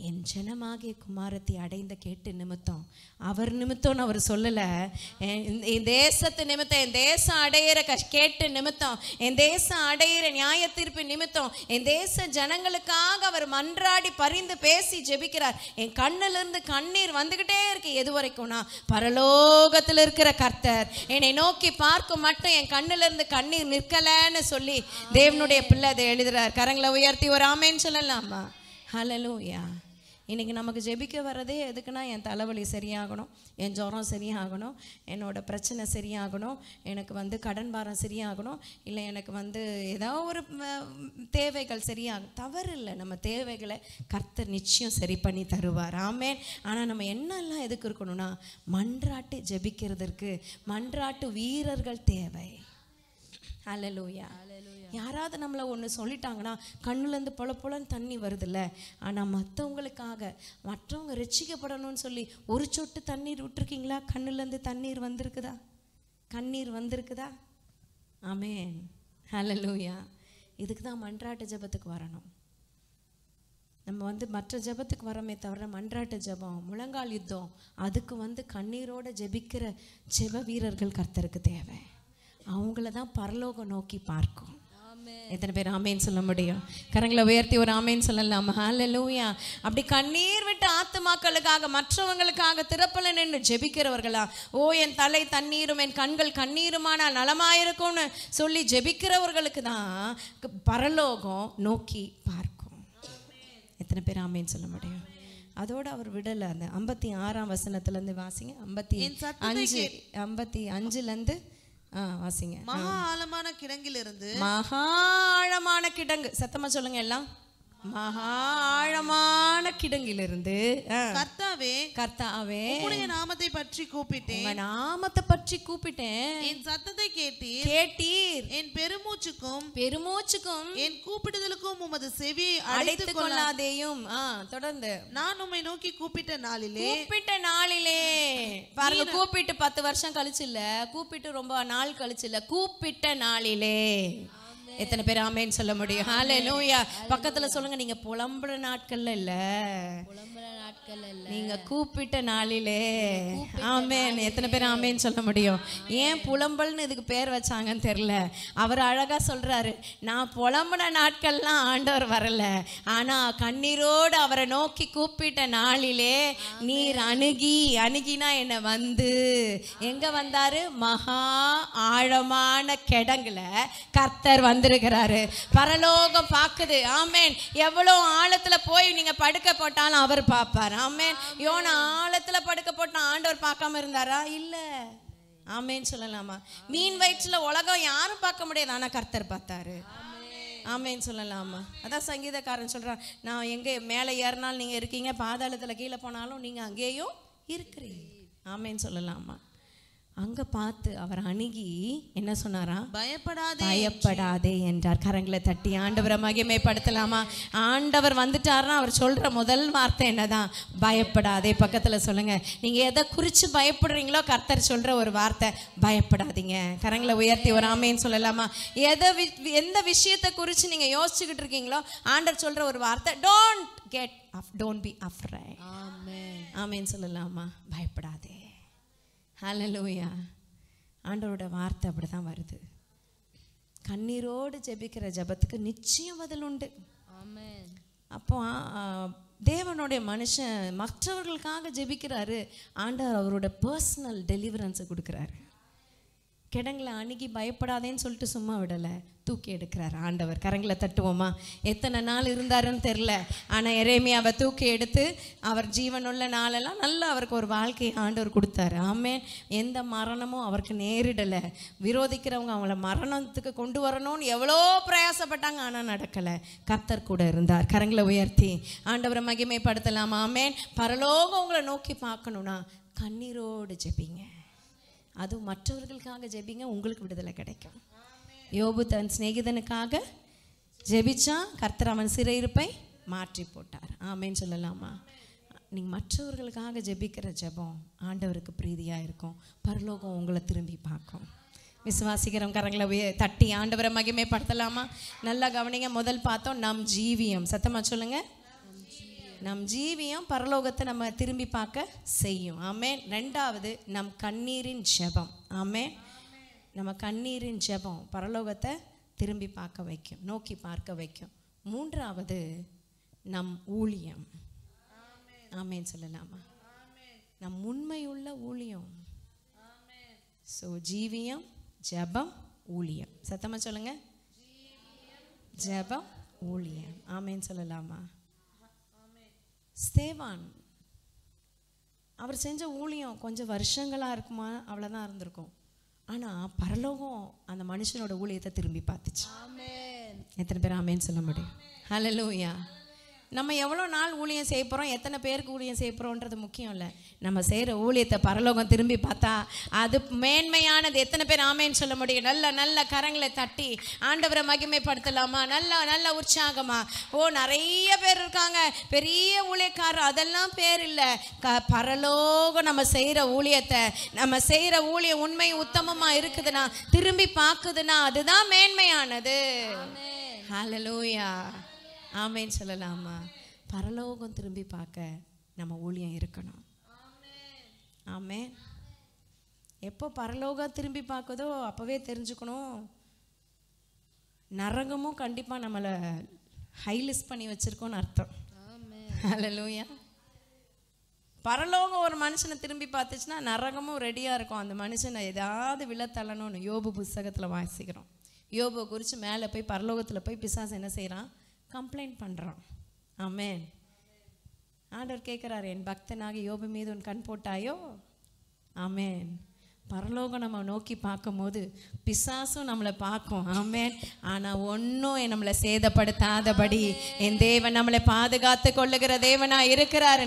என் ஜனமாகிய குமாரத்தை அடைந்த கேட்டு நிமித்தம். அவர் நிமித்தம்னு அவர் சொல்லலை, என் தேசத்து நிமித்தம், என் தேசம் அடையிற கேட்டு நிமித்தம், என் தேசம் அடையிற நியாய தீர்ப்பு நிமித்தம், என் தேச ஜனங்களுக்காக அவர் மன்றாடி பரிந்து பேசி ஜெபிக்கிறார். என் கண்ணிலிருந்து கண்ணீர் வந்துகிட்டே இருக்கு. எது வரைக்கும்னா, பரலோகத்தில் இருக்கிற கர்த்தர் என்னை நோக்கி பார்க்கும் மட்டும் என் கண்ணிலிருந்து கண்ணீர் நிற்கலன்னு சொல்லி தேவனுடைய பிள்ளை அதை எழுதுறார். கரங்களை உயர்த்தி ஒரு ஆமென் சொல்லலாமா? ஹல்லேலூயா. இன்றைக்கி நமக்கு ஜெபிக்க வர்றதே எதுக்குன்னா, என் தலைவலி சரியாகணும், என் ஜுரம் சரியாகணும், என்னோட பிரச்சனை சரியாகணும், எனக்கு கடன் பாரம் சரியாகணும், இல்லை எனக்கு ஏதோ ஒரு தேவைகள் சரியாகும். தவறு இல்லை, நம்ம தேவைகளை கர்த்தர் நிச்சயம் சரி பண்ணி தருவார். ஆமென். ஆனால் நம்ம என்னெல்லாம் எதுக்கு இருக்கணும்னா, மன்றாட்டு ஜெபிக்கிறதற்கு மன்றாட்டு வீரர்கள் தேவை. ஹல்லேலூயா. யாராவது நம்மளை ஒன்று சொல்லிட்டாங்கன்னா கண்ணுலேருந்து பொல பொலன்னு தண்ணி வருதில்ல. ஆனால் மற்றவங்க ரட்சிக்கப்படணும்னு சொல்லி ஒரு சொட்டு தண்ணீர் விட்டுருக்கீங்களா? கண்ணுலேருந்து தண்ணீர் வந்திருக்குதா? கண்ணீர் வந்திருக்குதா? ஆமென். ஹல்லேலூயா. இதுக்கு தான் மன்றாட்டு ஜெபத்துக்கு வரணும். நம்ம மற்ற ஜெபத்துக்கு வரமே தவிர, மன்றாட்டு ஜெபம், முழங்கால் யுத்தம், அதுக்கு கண்ணீரோட ஜெபிக்கிற ஜெப வீரர்கள் கர்த்தருக்கு தேவை. அவங்கள தான் பரலோகம் நோக்கி பார்க்கும். எத்தனை பேர் ஆமேன் சொல்ல முடியும்? கரங்களை உயர்த்தி ஒரு ஆமேன் சொல்லலாமா? ஹல்லேலூயா. அப்படி கண்ணீர் விட்டு ஆத்துமாக்களுக்காக, மற்றவங்களுக்காக திறப்பல நின்று ஜெபிக்கிறவர்களா, ஓ என் தலை தண்ணீரும் என் கண்கள் கண்ணீருமானால் நலமாயிருக்கும்னு சொல்லி ஜெபிக்கிறவர்களுக்கு தான் பரலோகம் நோக்கி பார்க்கும். எத்தனை பேர் ஆமேன் சொல்ல முடியும்? அதோட அவர் விடலை. அந்த 56ஆம் வசனத்துலேருந்து வாசிங்க. 55லேருந்து வாசிங்க. மகா ஆழமான கிடங்கிலிருந்து, மகா ஆழமான கிடங்கு, சத்தமா சொல்லுங்க எல்லாம். மகா ஆழமான கிடங்கிலிருந்து, கர்த்தாவே உம்முடைய நாமத்தை பற்றி கூப்பிட்டேன், உங்க நாமத்தை பற்றி கூப்பிட்டேன், என் சத்தத்தை கேட்டீர், என் பெருமூச்சுக்கும் என் கூப்பிடுதலுக்கும் உமது செவியை அடைத்துக் கொள்ளாதேயும். தொடர்ந்து, நான் உம்மை நோக்கி கூப்பிட்ட நாளிலே பாருங்க, கூப்பிட்டு 10 வருஷம் கழிச்சு இல்ல, கூப்பிட்டு ரொம்ப நாள் கழிச்சு இல்ல, கூப்பிட்ட நாளிலே. எத்தனை பேர் ஆமேன்னு சொல்ல முடியும்? ஹல்லேலூயா. பக்கத்துல சொல்லுங்க, நீங்க புலம்புற நாட்கள்ல இல்ல, நீங்க கூப்பிட்ட நாளிலே. ஆமேன். எத்தனை பேர் ஆமேன்னு சொல்ல முடியும்? ஏன் புலம்பல்னு இதுக்கு பேர் வச்சாங்கன்னு தெரியல. அவர் அழகா சொல்றாரு, நான் புலம்புன நாட்கள்லாம் ஆண்டவர் வரல, ஆனா கண்ணீரோடு அவரை நோக்கி கூப்பிட்ட நாளிலே நீர் அணுகினா என்ன எங்க வந்தாரு? மகா ஆழமான கிடங்குல கர்த்தர் வந்திருக்கிறாரு. பரலோகம் பார்க்குது. ஆமேன். எவ்வளோ ஆழத்துல போய் நீங்க படுக்க போட்டாலும் அவர் பார்ப்பார். ஆமேன். யோனா ஆழத்துல படுக்க போட்டா ஆண்டவர் பார்க்காம இருந்தாரா? இல்ல. ஆமேன் சொல்லலாமா? மீன் வயிற்றுல உலகம் யாரும் பார்க்க முடியாது, ஆனா கர்த்தர் பார்த்தாரு. ஆமேன் சொல்லலாமா? அதான் சங்கீதக்காரன் சொல்றான், நான் எங்க மேலே ஏறினாலும் நீங்க இருக்கீங்க, பாதாளத்துல கீழே போனாலும் நீங்க அங்கேயும் இருக்கிறீர். ஆமேன்னு சொல்லலாமா? அங்க பார்த்து அவர் அணுகி என்ன சொன்னாரா? பயப்படாதே என்றார். கரங்களை தட்டி ஆண்டவரை மகிமைப்படுத்தலாமா? ஆண்டவர் வந்துட்டாருன்னா அவர் சொல்ற முதல் வார்த்தை என்னதான்? பயப்படாதே. பக்கத்துல சொல்லுங்க, நீங்க எதை குறிச்சு பயப்படுறீங்களோ கர்த்தர் சொல்ற ஒரு வார்த்தை, பயப்படாதீங்க. கரங்களை உயர்த்தி ஒரு ஆமேன்னு சொல்லலாமா? எந்த விஷயத்தை குறிச்சு நீங்க யோசிச்சுக்கிட்டு இருக்கீங்களோ ஆண்டவர் சொல்ற ஒரு வார்த்தை, டோன்ட் பி அஃப்ரைட். ஆமேன்னு சொல்லலாமா? பயப்படாதே. ஹல்லேலூயா. ஆண்டவரோட வார்த்தை அப்படிதான் வருது. கண்ணீரோடு ஜெபிக்கிற ஜெபத்துக்கு நிச்சயம் பதில் உண்டு. அப்போ தேவனுடைய மனுஷன் மற்றவர்களுக்காக ஜெபிக்கிறாரு, ஆண்டவர் அவரோட பர்சனல் டெலிவரன்ஸை கொடுக்குறாரு. கிடங்களை அணுகி பயப்படாதேன்னு சொல்லிட்டு சும்மா விடலை, தூக்கி எடுக்கிறார் ஆண்டவர். கரங்களை தட்டுவோமா? எத்தனை நாள் இருந்தாருன்னு தெரில, ஆனால் எரேமியாவை தூக்கி எடுத்து அவர் ஜீவனுள்ள நாளெல்லாம் நல்லா அவருக்கு ஒரு வாழ்க்கையை ஆண்டவர் கொடுத்தாரு. ஆமேன். எந்த மரணமும் அவருக்கு நேரிடலை. விரோதிக்கிறவங்க அவங்கள மரணத்துக்கு கொண்டு வரணும்னு எவ்வளோ பிரயாசப்பட்டாங்க, ஆனால் நடக்கலை. கர்த்தர் கூட இருந்தார். கரங்களை உயர்த்தி ஆண்டவரை மகிமைப்படுத்தலாமா? ஆமேன். பரலோகம் உங்களை நோக்கி பார்க்கணுன்னா கண்ணீரோடு ஜெபிங்க. அதுவும் மற்றவர்களுக்காக ஜெபிங்க, உங்களுக்கு விடுதலை கிடைக்கும். யோபு தன் சிநேகிதனுக்காக ஜெபிச்சா கர்த்தர் அவன் சிறையிருப்பை மாற்றி போட்டார். ஆமேன்னு சொல்லலாமா? நீங்கள் மற்றவர்களுக்காக ஜெபிக்கிற ஜெபம் ஆண்டவருக்கு பிரீதியாக இருக்கும். பரலோகம் உங்களை திரும்பி பார்க்கும். விசுவாசிக்கிறோம். கரங்களை தட்டி ஆண்டவரை மகிமைப்படுத்தலாமா? நல்லா கவனிங்க. முதல் பார்த்தோம் நம் ஜீவியம். சத்தமாக சொல்லுங்க. நம் ஜீவியம் பரலோகத்தை நம்ம திரும்பி பார்க்க செய்யும். ஆமேன். ரெண்டாவது நம் கண்ணீரின் ஜெபம். ஆமேன். நம்ம கண்ணீரின் ஜெபம் பரலோகத்தை திரும்பி பார்க்க வைக்கும், நோக்கி பார்க்க வைக்கும். மூன்றாவது நம் ஊழியம். ஆமேன் சொல்லலாமா? நம் உண்மையுள்ள ஊழியம். ஸோ ஜீவியம், ஜெபம், ஊழியம். சத்தமாக சொல்லுங்க. ஜெபம், ஊழியம். ஆமேன் சொல்லலாமா? ஸ்தேவான் அவர் செஞ்ச ஊழியம் கொஞ்சம் வருஷங்களாக இருக்குமா, அவ்வளோதான் இருந்திருக்கும். ஆனால் பரலோகம் அந்த மனுஷனோட ஊழியத்தை திரும்பி பார்த்துச்சு. எத்தனை பேர் ஆமேன்னு சொல்ல முடியும்? ஹல்லேலூயா. நம்ம எவ்வளோ நாள் ஊழியம் செய்ய போகிறோம், எத்தனை பேருக்கு ஊழியம் செய்ய போகிறோன்றது முக்கியம் இல்லை. நம்ம செய்கிற ஊழியத்தை பரலோகம் திரும்பி பார்த்தா அது மேன்மையானது. எத்தனை பேர் ஆமேன்னு சொல்ல முடியும்? நல்ல நல்ல கரங்களை தட்டி ஆண்டவரை மகிமைப்படுத்தலாமா? நல்ல உற்சாகமா? நிறைய பேர் இருக்காங்க, பெரிய ஊழியக்காரர், அதெல்லாம் பேர் இல்லை. பரலோகம் நம்ம செய்கிற ஊழியத்தை, நம்ம செய்கிற ஊழியம் உண்மை உத்தமமாக இருக்குதுன்னா, திரும்பி பார்க்குதுன்னா அதுதான் மேன்மையானது. ஹல்லேலூயா. ஆமேன்னு சொல்லலாமா? பரலோகம் திரும்பி பார்க்க நம்ம ஊழியம் இருக்கணும். ஆமேன். எப்போ பரலோகம் திரும்பி பார்க்குதோ அப்போவே தெரிஞ்சுக்கணும், நரகமும் கண்டிப்பாக நம்மளை ஹைலிஸ்ட் பண்ணி வச்சுருக்கோன்னு அர்த்தம். ஹல்லேலூயா. பரலோகம் ஒரு மனுஷனை திரும்பி பார்த்துச்சுன்னா நரகமும் ரெடியாக இருக்கும். அந்த மனுஷனை ஏதாவது விழத்தள்ளணும்னு யோபு புஸ்தகத்தில் வாசிக்கிறோம். யோபு குறித்து மேலே போய் பரலோகத்தில் போய் பிசாசு என்ன செய்கிறான்? கம்ப்ளைண்ட் பண்ணுறான். ஆமேன். ஆண்டவர் கேட்குறாரு, என் பக்தனாக யோபு மீது உன் கண் போட்டாயோ? ஆமேன். பரலோகம் நம்ம நோக்கி பார்க்கும் போது பிசாசும் நம்மளை பார்க்கும். ஆமேன். ஆனால் ஒன்றும் நம்மளை சேதப்படுத்தாதபடி என் தேவன் நம்மளை பாதுகாத்து கொள்ளுகிற தேவனா இருக்கிறாரு.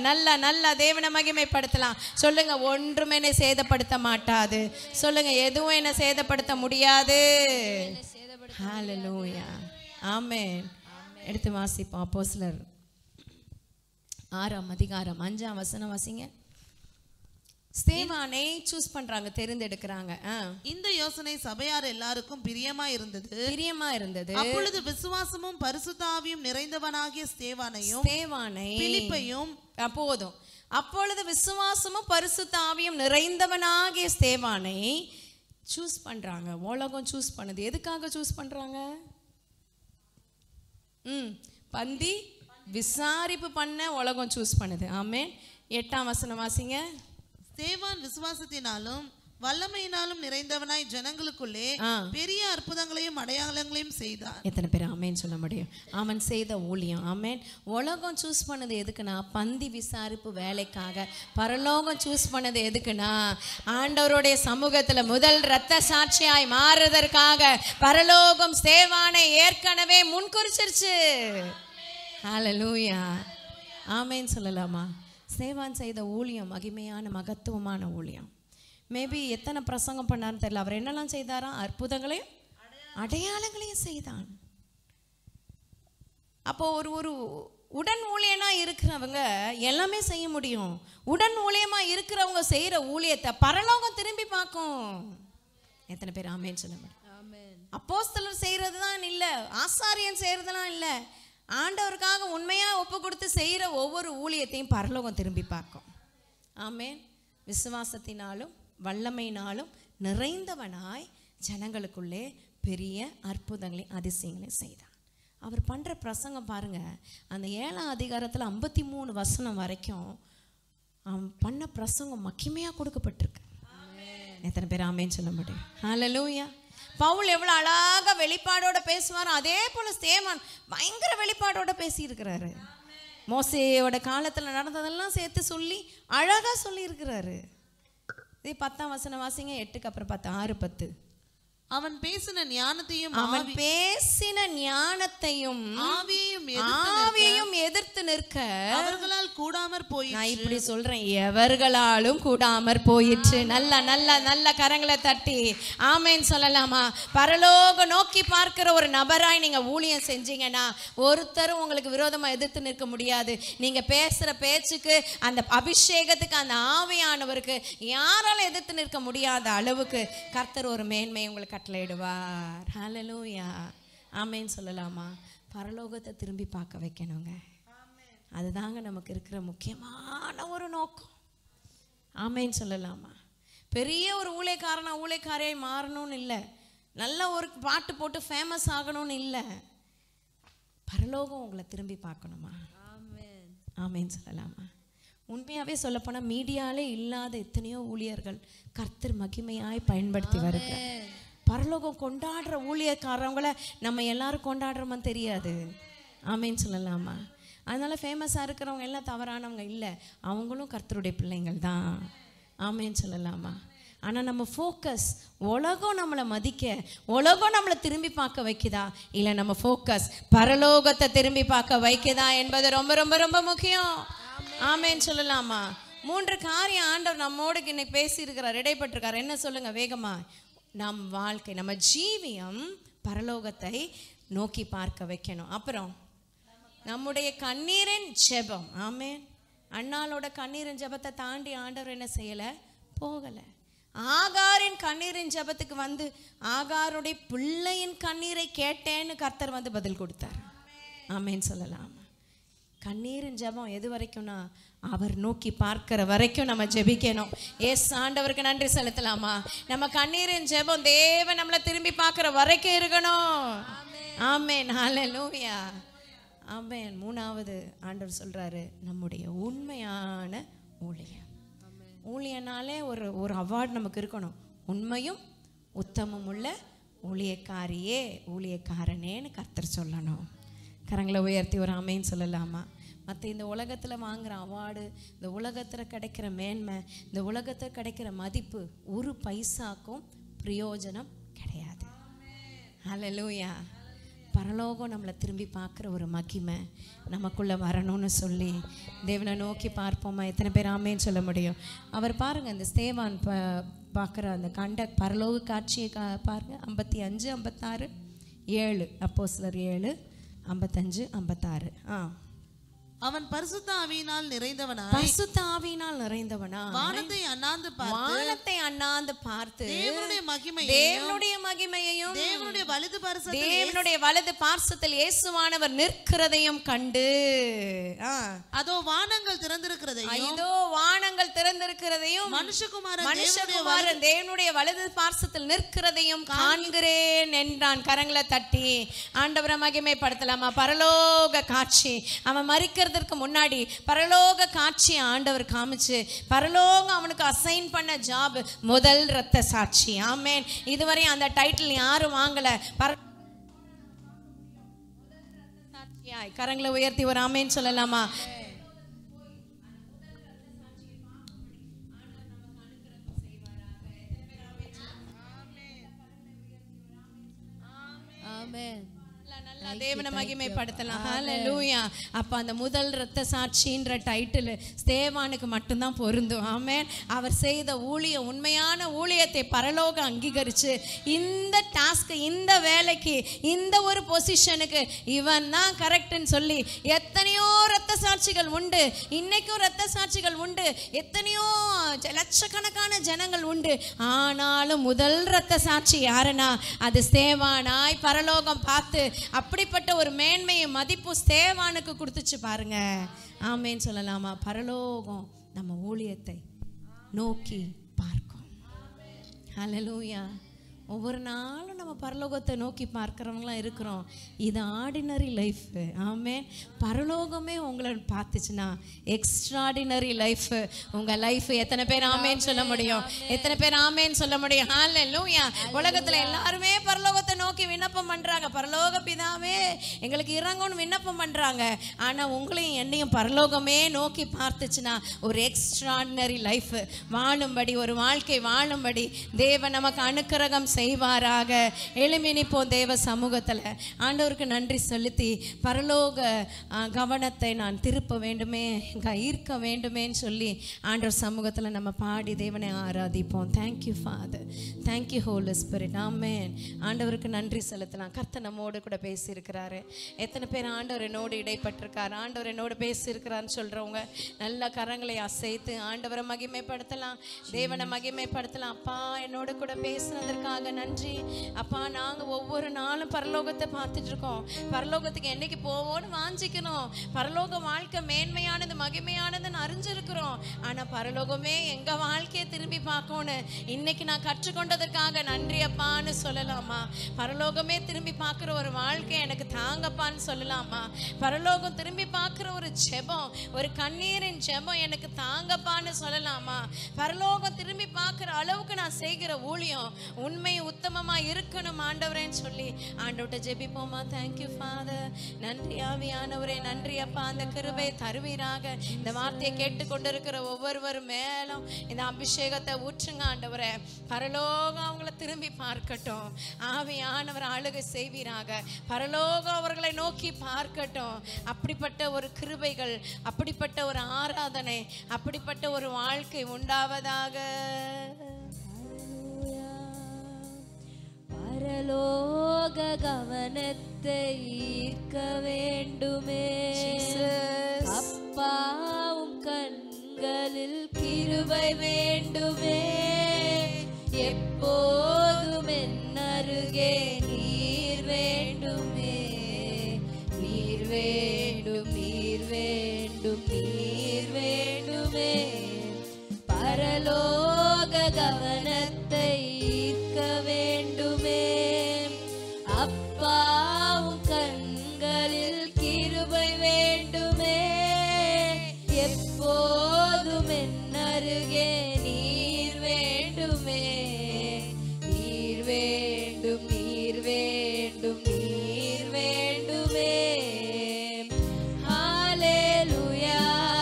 நல்ல தேவனை மகிமைப்படுத்தலாம். சொல்லுங்க, ஒன்றுமே என்னை சேதப்படுத்த மாட்டாது. சொல்லுங்க, எதுவும் என்னை சேதப்படுத்த முடியாது. ஹல்லேலூயா. ஆமேன். எடுத்து வாசிப்போம். அப்போஸ்தலர் 6ஆம் அதிகாரம் 5ஆம் வசனம் வாசிங்க. ஸ்தேவானை சூஸ் பண்றாங்க, தேர்ந்தெடுக்கிறாங்க. இந்த யோசனை சபையார் எல்லாருக்கும் பிரியமா இருந்தது. அப்பொழுது விசுவாசமும் பரிசுத்த ஆவியும் நிறைந்தவனாகிய ஸ்தேவானையும் பிலிப்பையும் போதும். அப்பொழுது விசுவாசமும் பரிசுத்த ஆவியும் நிறைந்தவனாகிய ஸ்தேவானை சூஸ் பண்றாங்க. உலகம் சூஸ் பண்ணுது. எதுக்காக சூஸ் பண்றாங்க? பந்தி விசாரிப்பு பண்ண உலகம் சூஸ் பண்ணுது. ஆமேன். 8ஆம் வசனம் வாசிங்க. ஸ்தேவான் விசுவாசத்தினாலும் வல்லமையினாலும் நிறைந்தவனாய் ஜனங்களுக்குள்ளே பெரிய அற்புதங்களையும் அடையாளங்களையும் செய்தான். எத்தனை பேர் ஆமேன்னு சொல்ல முடியும்? அவன் செய்த ஊழியம். ஆமேன். உலகம் சூஸ் பண்ணது எதுக்குன்னா பந்தி விசாரிப்பு வேலைக்காக. பரலோகம் சூஸ் பண்ணது எதுக்குன்னா ஆண்டவருடைய சமூகத்துல முதல் இரத்த சாட்சியாய் மாறுவதற்காக. பரலோகம் ஸ்தேவானை ஏற்கனவே முன்குறிச்சிருச்சு. ஹல்லேலூயா. ஆமேன்னு சொல்லலாமா? ஸ்தேவான் செய்த ஊழியம் மகிமையான மகத்துவமான ஊழியம். மேபி எத்தனை பிரசங்கம் பண்ணான்னு தெரியல. அவர் என்னெல்லாம் செய்தாரா? அற்புதங்களையும் அடையாளங்களையும் செய்தான். அப்போ ஒரு உடன் ஊழியனா இருக்கிறவங்க எல்லாமே செய்ய முடியும். உடன் ஊழியமா இருக்கிறவங்க செய்யற ஊழியத்தை பரலோகம் திரும்பி பார்க்கும். எத்தனை பேர் ஆமென் சொல்ல முடியும்? அப்போஸ்தலர் செய்யறது தான் இல்லை, ஆசாரியன் செய்யறதுலாம் இல்லை. ஆண்டவருக்காக உண்மையா ஒப்பு கொடுத்து செய்யற ஒவ்வொரு ஊழியத்தையும் பரலோகம் திரும்பி பார்க்கும். ஆமென். விசுவாசத்தினாலும் வல்லமையினாலும் நிறைந்தவனாய் ஜனங்களுக்குள்ளே பெரிய அற்புதங்களையும் அதிசயங்களையும் செய்தான். அவர் பண்ணுற பிரசங்கம் பாருங்க, அந்த 7ஆம் அதிகாரத்தில் 53 வசனம் வரைக்கும் அவன் பண்ண பிரசங்கம் மகிமையாக கொடுக்கப்பட்டிருக்கு. எத்தனை பேர் ஆமென் சொல்ல முடியும்? ஹல்லேலூயா. பவுல் எவ்வளோ அழகாக வெளிப்பாடோட பேசுவாரோ அதே போல் ஸ்தேவான் பயங்கர வெளிப்பாடோட பேசியிருக்கிறாரு. மோசேயோட காலத்தில் நடந்ததெல்லாம் சேர்த்து சொல்லி அழகாக சொல்லியிருக்கிறாரு. இதே 10ஆம் வசனம் வாசிங்க, 8க்கு அப்புறம் 10, 6, 10. அவன் பேசின ஞானத்தையும் ஆவியையும் எதிர்த்து நிற்க அவர்களால் கூடாமற் போயிற்று. நான் இப்படி சொல்றேன், எவர்களாலும் கூடாமற் போயிற்று. நல்ல நல்ல நல்ல கரங்களை தட்டி ஆமென் சொல்லலாமா? பரலோக நோக்கி பார்க்கிற ஒரு நபராய் நீங்க ஊழியம் செஞ்சீங்கன்னா ஒருத்தரும் உங்களுக்கு விரோதமா எதிர்த்து நிற்க முடியாது. நீங்க பேசுற பேச்சுக்கு, அந்த அபிஷேகத்துக்கு, அந்த ஆவியானவருக்கு யாரால எதிர்த்து நிற்க முடியாத அளவுக்கு கர்த்தர் ஒரு மேன்மையை உங்களுக்கு கட்டளையிடுவார். ஹல்லேலூயா. ஆமென் சொல்லலாமா? பரலோகத்தை திரும்பி பார்க்க வைக்கணுங்க. அதுதாங்க நமக்கு இருக்கிற முக்கியமான ஒரு நோக்கம். ஆமென் சொல்லலாமா? பெரிய ஒரு ஊழியக்காரியை மாறணும்னு இல்லை, நல்ல ஒரு பாட்டு போட்டு ஃபேமஸ் ஆகணும்னு இல்லை, பரலோகம் உங்களை திரும்பி பார்க்கணுமா? ஆமென் சொல்லலாமா? உண்மையாகவே சொல்லப்போனால் மீடியாலே இல்லாத எத்தனையோ ஊழியர்கள் கர்த்தர் மகிமையாய் பயன்படுத்தி வருகிறார். பரலோகம் கொண்டாடுற ஊழியக்காரவங்கள நம்ம எல்லாரும் கொண்டாடுறோமான்னு தெரியாது. ஆமென் சொல்லலாமா? அதனால் ஃபேமஸாக இருக்கிறவங்க எல்லாம் தவறானவங்க இல்லை, அவங்களும் கர்த்தருடைய பிள்ளைங்கள் தான். ஆமென் சொல்லலாமா? ஆனால் நம்ம ஃபோக்கஸ் உலகம் நம்மளை மதிக்க, உலகம் நம்மளை திரும்பி பார்க்க வைக்குதா, இல்லை நம்ம ஃபோக்கஸ் பரலோகத்தை திரும்பி பார்க்க வைக்குதா என்பது ரொம்ப ரொம்ப ரொம்ப முக்கியம். ஆமென் சொல்லலாமா? 3 காரியம் ஆண்டவர் நம்மோடு இன்னைக்கு பேசியிருக்கிறார், இடைப்பட்டிருக்கார். என்ன சொல்லுங்க வேகமா? நம் வாழ்க்கை, நம்ம ஜீவியம் பரலோகத்தை நோக்கி பார்க்க வைக்கணும். அப்புறம் நம்முடைய கண்ணீரின் ஜெபம். ஆமென். அண்ணாளோட கண்ணீரின் ஜெபத்தை தாண்டி ஆண்டவர் என்ன செய்யலை? போகலை. ஆகாரின் கண்ணீரின் ஜெபத்துக்கு வந்து ஆகாருடைய பிள்ளையின் கண்ணீரை கேட்டேன்னு கர்த்தர் வந்து பதில் கொடுத்தார். ஆமென் சொல்லலாம். கண்ணீரின் ஜெபம் எது வரைக்கும்னா அவர் நோக்கி பார்க்கிற வரைக்கும் நம்ம ஜெபிக்கணும். ஏஸ் ஆண்டவருக்கு நன்றி செலுத்தலாமா? நம்ம கண்ணீரின் ஜெபம் தேவன் நம்மளை திரும்பி பார்க்கிற வரைக்கும் இருக்கணும். ஆமென். ஹல்லேலூயா. ஆமென். 3வது ஆண்டவர் சொல்றாரு, நம்முடைய உண்மையான ஊழியம். ஊழியனாலே ஒரு அவார்டு நமக்கு இருக்கணும். உண்மையும் உத்தமம் உள்ள ஊழியக்காரியே, ஊழியக்காரனேன்னு கர்த்தர் சொல்லணும். கரங்களை உயர்த்தி ஒரு ஆமென் சொல்லலாமா? மற்ற இந்த உலகத்தில் வாங்குகிற அவார்டு, இந்த உலகத்தில் கிடைக்கிற மேன்மை, இந்த உலகத்தில் கிடைக்கிற மதிப்பு ஒரு பைசாக்கும் பிரயோஜனம் கிடையாது. ஹல்லேலூயா. பரலோகம் நம்மளை திரும்பி பார்க்குற ஒரு மகிமை நமக்குள்ளே வரணும்னு சொல்லி தேவனை நோக்கி பார்ப்போமா? எத்தனை பேர் ஆமேன்னு சொல்ல முடியும்? அவர் பாருங்கள், இந்த ஸ்தேவான் பார்க்குற அந்த பரலோக காட்சியை பாருங்கள். 55, 56, 7 அப்போஸ்தலர் 7, 55, 56. அவன் பரிசுத்த ஆவியினால் நிறைந்தவனாய், பரிசுத்த ஆவியினால் நிறைந்தவனாய் வானத்தை அண்ணாந்து பார்த்து தேவனுடைய மகிமையையும் தேவனுடைய வலது பார்சத்தில் இயேசுவானவர் நிற்கிறதையும் கண்டு, அதோ வானங்கள் திறந்திருக்கிறதையும் மனுஷகுமாரன் தேவனுடைய வலது பார்சத்தில் நிற்கிறதையும் காண்கிறேன் என்றான். கரங்களை தட்டி ஆண்டவரை மகிமைப்படுத்தலாமா? பரலோக காட்சி, அவன் மரிக்கிறதுக்கு முன்னாடி பரலோக காட்சி ஆண்டவர் காமிச்சு, பரலோகம் அவனுக்கு அசைன் பண்ண ஜாப் முதல் இரத்த சாட்சி. ஆமென். இதுவரை அந்த டைட்டில் யாரும் வாங்கல. கரங்களை உயர்த்தி ஒரு ஆமென் சொல்லலாமா? தேவனை மகிமைப்படுத்தலாம். ஹல்லேலூயா. அப்ப அந்த முதல் இரத்த சாட்சின்ற டைட்டில் ஸ்தேவானுக்கு மட்டும்தான் பொருந்தும். ஆமென். அவர் செய்த ஊழியம், உண்மையான ஊழியத்தை பரலோகம் அங்கீகரிச்சு இந்த டாஸ்க், இந்த வேலைக்கு, இந்த ஒரு பொசிஷனுக்கு இவன் தான் கரெக்ட்னு சொல்லி எத்தனையோ இரத்த சாட்சிகள் உண்டு, இன்னைக்கும் இரத்த சாட்சிகள் உண்டு, எத்தனையோ லட்சக்கணக்கான ஜனங்கள் உண்டு. ஆனாலும் முதல் இரத்த சாட்சி யாருன்னா அது ஸ்தேவானாய் பரலோகம் பார்த்து அப்படிப்பட்ட ஒரு மேன்மையை மதிப்பு ஸ்தேவானுக்கு கொடுத்துச்சு பாருங்க. ஆமேன்னு சொல்லலாமா? பரலோகம் நம்ம ஊழியத்தை நோக்கி பார்க்கும். ஹல்லேலூயா. ஒவ்வொரு நாளும் நம்ம பரலோகத்தை நோக்கி பார்க்குறவங்களாம் இருக்கிறோம். இது ஆர்டினரி லைஃப். ஆமென். பரலோகமே உங்களை பார்த்துச்சுன்னா எக்ஸ்ட்ராடினரி லைஃப் உங்கள் லைஃப். எத்தனை பேர் ஆமேன்னு சொல்ல முடியும்? எத்தனை பேர் ஆமேன்னு சொல்ல முடியும்? ஹல்லேலூயா. உலகத்தில் எல்லாருமே பரலோகத்தை நோக்கி விண்ணப்பம் பண்ணுறாங்க. பரலோக பிதாவே எங்களுக்கு இறங்கும்னு விண்ணப்பம் பண்ணுறாங்க. ஆனால் உங்களையும் என்னையும் பரலோகமே நோக்கி பார்த்துச்சுன்னா ஒரு எக்ஸ்ட்ராடினரி லைஃப் வாழும்படி, ஒரு வாழ்க்கை வாழும்படி தேவன் நமக்கு அனுக்கிரகம் செய்வாராக. எழும்பி நிற்போம் தேவ சமூகத்தில். ஆண்டவருக்கு நன்றி செலுத்தி பரலோக கவனத்தை நான் திருப்ப வேண்டுமே, ஈர்க்க வேண்டுமேன்னு சொல்லி ஆண்டவர் சமூகத்தில் நம்ம பாடி தேவனை ஆராதிப்போம். Thank you father, thank you holy spirit. Amen. ஆண்டவருக்கு நன்றி செலுத்தலாம். கர்த்தர் நம்மோடு கூட பேசியிருக்கிறாரு. எத்தனை பேர் ஆண்டவர் என்னோடு இடைப்பட்டிருக்காரு, ஆண்டவர் என்னோடு பேசியிருக்கிறான்னு சொல்கிறவங்க நல்ல கரங்களை அசைத்து ஆண்டவரை மகிமைப்படுத்தலாம், தேவனை மகிமைப்படுத்தலாம். அப்பா என்னோட கூட பேசுனதற்காக நன்றி. அப்பா நாங்கள் ஒவ்வொரு நாளும் பரலோகத்தை பார்த்துட்டு இருக்கோம். பரலோகத்துக்கு என்னைக்கு போவோன்னு வாஞ்சிக்கணும். பரலோக வாழ்க்கை மேன்மையானது, மகிமையானதுன்னு அறிஞ்சிருக்கிறோம். ஆனால் பரலோகமே எங்கள் வாழ்க்கையை திரும்பி பார்க்கணும். இன்னைக்கு நான் கற்றுக்கொண்டதுக்காக நன்றி அப்பான்னு சொல்லலாமா? பரலோகமே திரும்பி பார்க்குற ஒரு வாழ்க்கை எனக்கு தாங்கப்பான்னு சொல்லலாமா? பரலோகம் திரும்பி பார்க்குற ஒரு ஜெபம், ஒரு கண்ணீரின் ஜெபம் எனக்கு தாங்கப்பான்னு சொல்லலாமா? பரலோகம் திரும்பி பார்க்குற அளவுக்கு நான் செய்கிற ஊழியம் உண்மை உத்தமமா இருக்கணும் ஆண்டவரேன்னு சொல்லி ஆண்டவர்கிட்ட ஜெபிப்போமா? Thank you father. நன்றி ஆவியானவரே, நன்றி அப்பா. அந்த கிருபை தருவீராக. இந்த வார்த்தையை கேட்டுக்கொண்டிருக்கிற ஒவ்வொருவரும் மேலும் இந்த அபிஷேகத்தை ஊற்றுங்க ஆண்டவரே. பரலோகம் அவங்கள திரும்பி பார்க்கட்டும். ஆவியானவர் ஆளுகை செய்வீராக. பரலோகம் அவர்களை நோக்கி பார்க்கட்டும். அப்படிப்பட்ட ஒரு கிருபைகள், அப்படிப்பட்ட ஒரு ஆராதனை, அப்படிப்பட்ட ஒரு வாழ்க்கை உண்டாவதாக. பரலோக கவனத்தை ஈர்க்க வேண்டுமே, அப்பாவும் கண்களில் கிருபை வேண்டுமே, எப்போதும் என் அருகே நீர் வேண்டுமே, நீர் வேண்டும், நீர் வேண்டும், நீர் வேண்டுமே. பரலோக கவனத்தை ஈர்க்க வேண்டுமே, அப்பாவும் கண்களில் கிருபை வேண்டுமே, எப்போதும் என் அருகே நீர் வேண்டுமே, நீர் வேண்டும், நீர் வேண்டும், நீர் வேண்டுமே. ஹல்லேலூயா,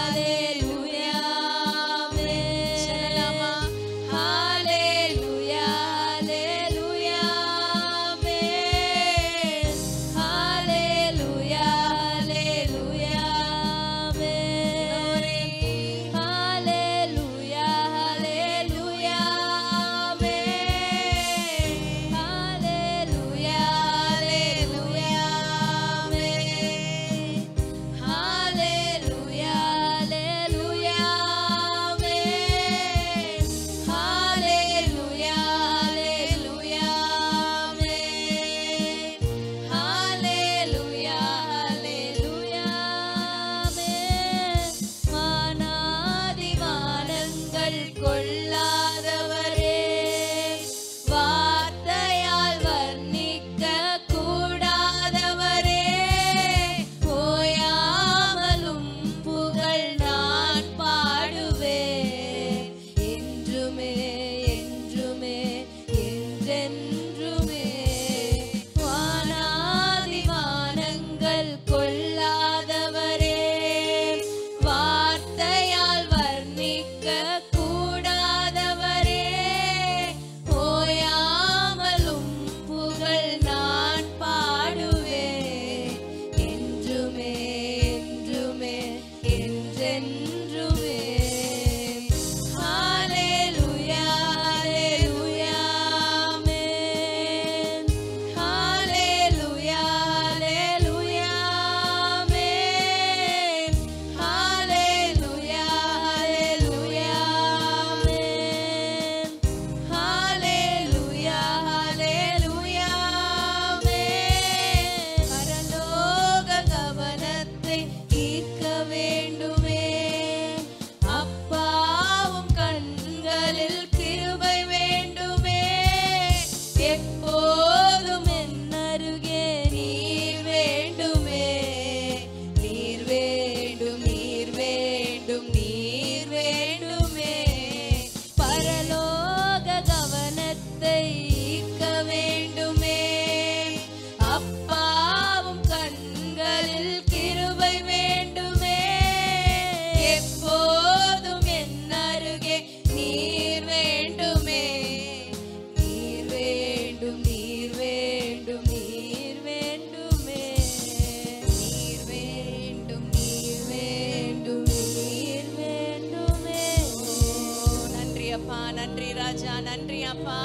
ஹல்லேலூயா. என்றுமே. ஹalleluya ஹalleluya ஆமென். ஹalleluya ஹalleluya ஆமென். ஹalleluya ஹalleluya ஆமென். ஹalleluya ஹalleluya ஆமென். பரலோக கவனத்தை ஈர்க்க வேண்டுமே, அப்பாவும் கண்களில் கிருபை வேண்டுமே. எப்போதும் என் அருகே நீர் வேண்டுமே. நீர் வேண்டும் நீர் வேண்டும் நீர் வேண்டுமே. பரலோக கவனத்தை ஈர்க்க வேண்டுமே, அப்பாவும் கண்களில் கிருபை வேண்டுமே. எப்போதும் என் அருகே நீர் வேண்டுமே. நீர் வேண்டும் நீர் வேண்டும் நீர் வேண்டுமே. நீர் வேண்டும் நீர் வேண்டும் நீர் வேண்டுமே. நன்றி அப்பா, நன்றி ராஜா, நன்றி அப்பா.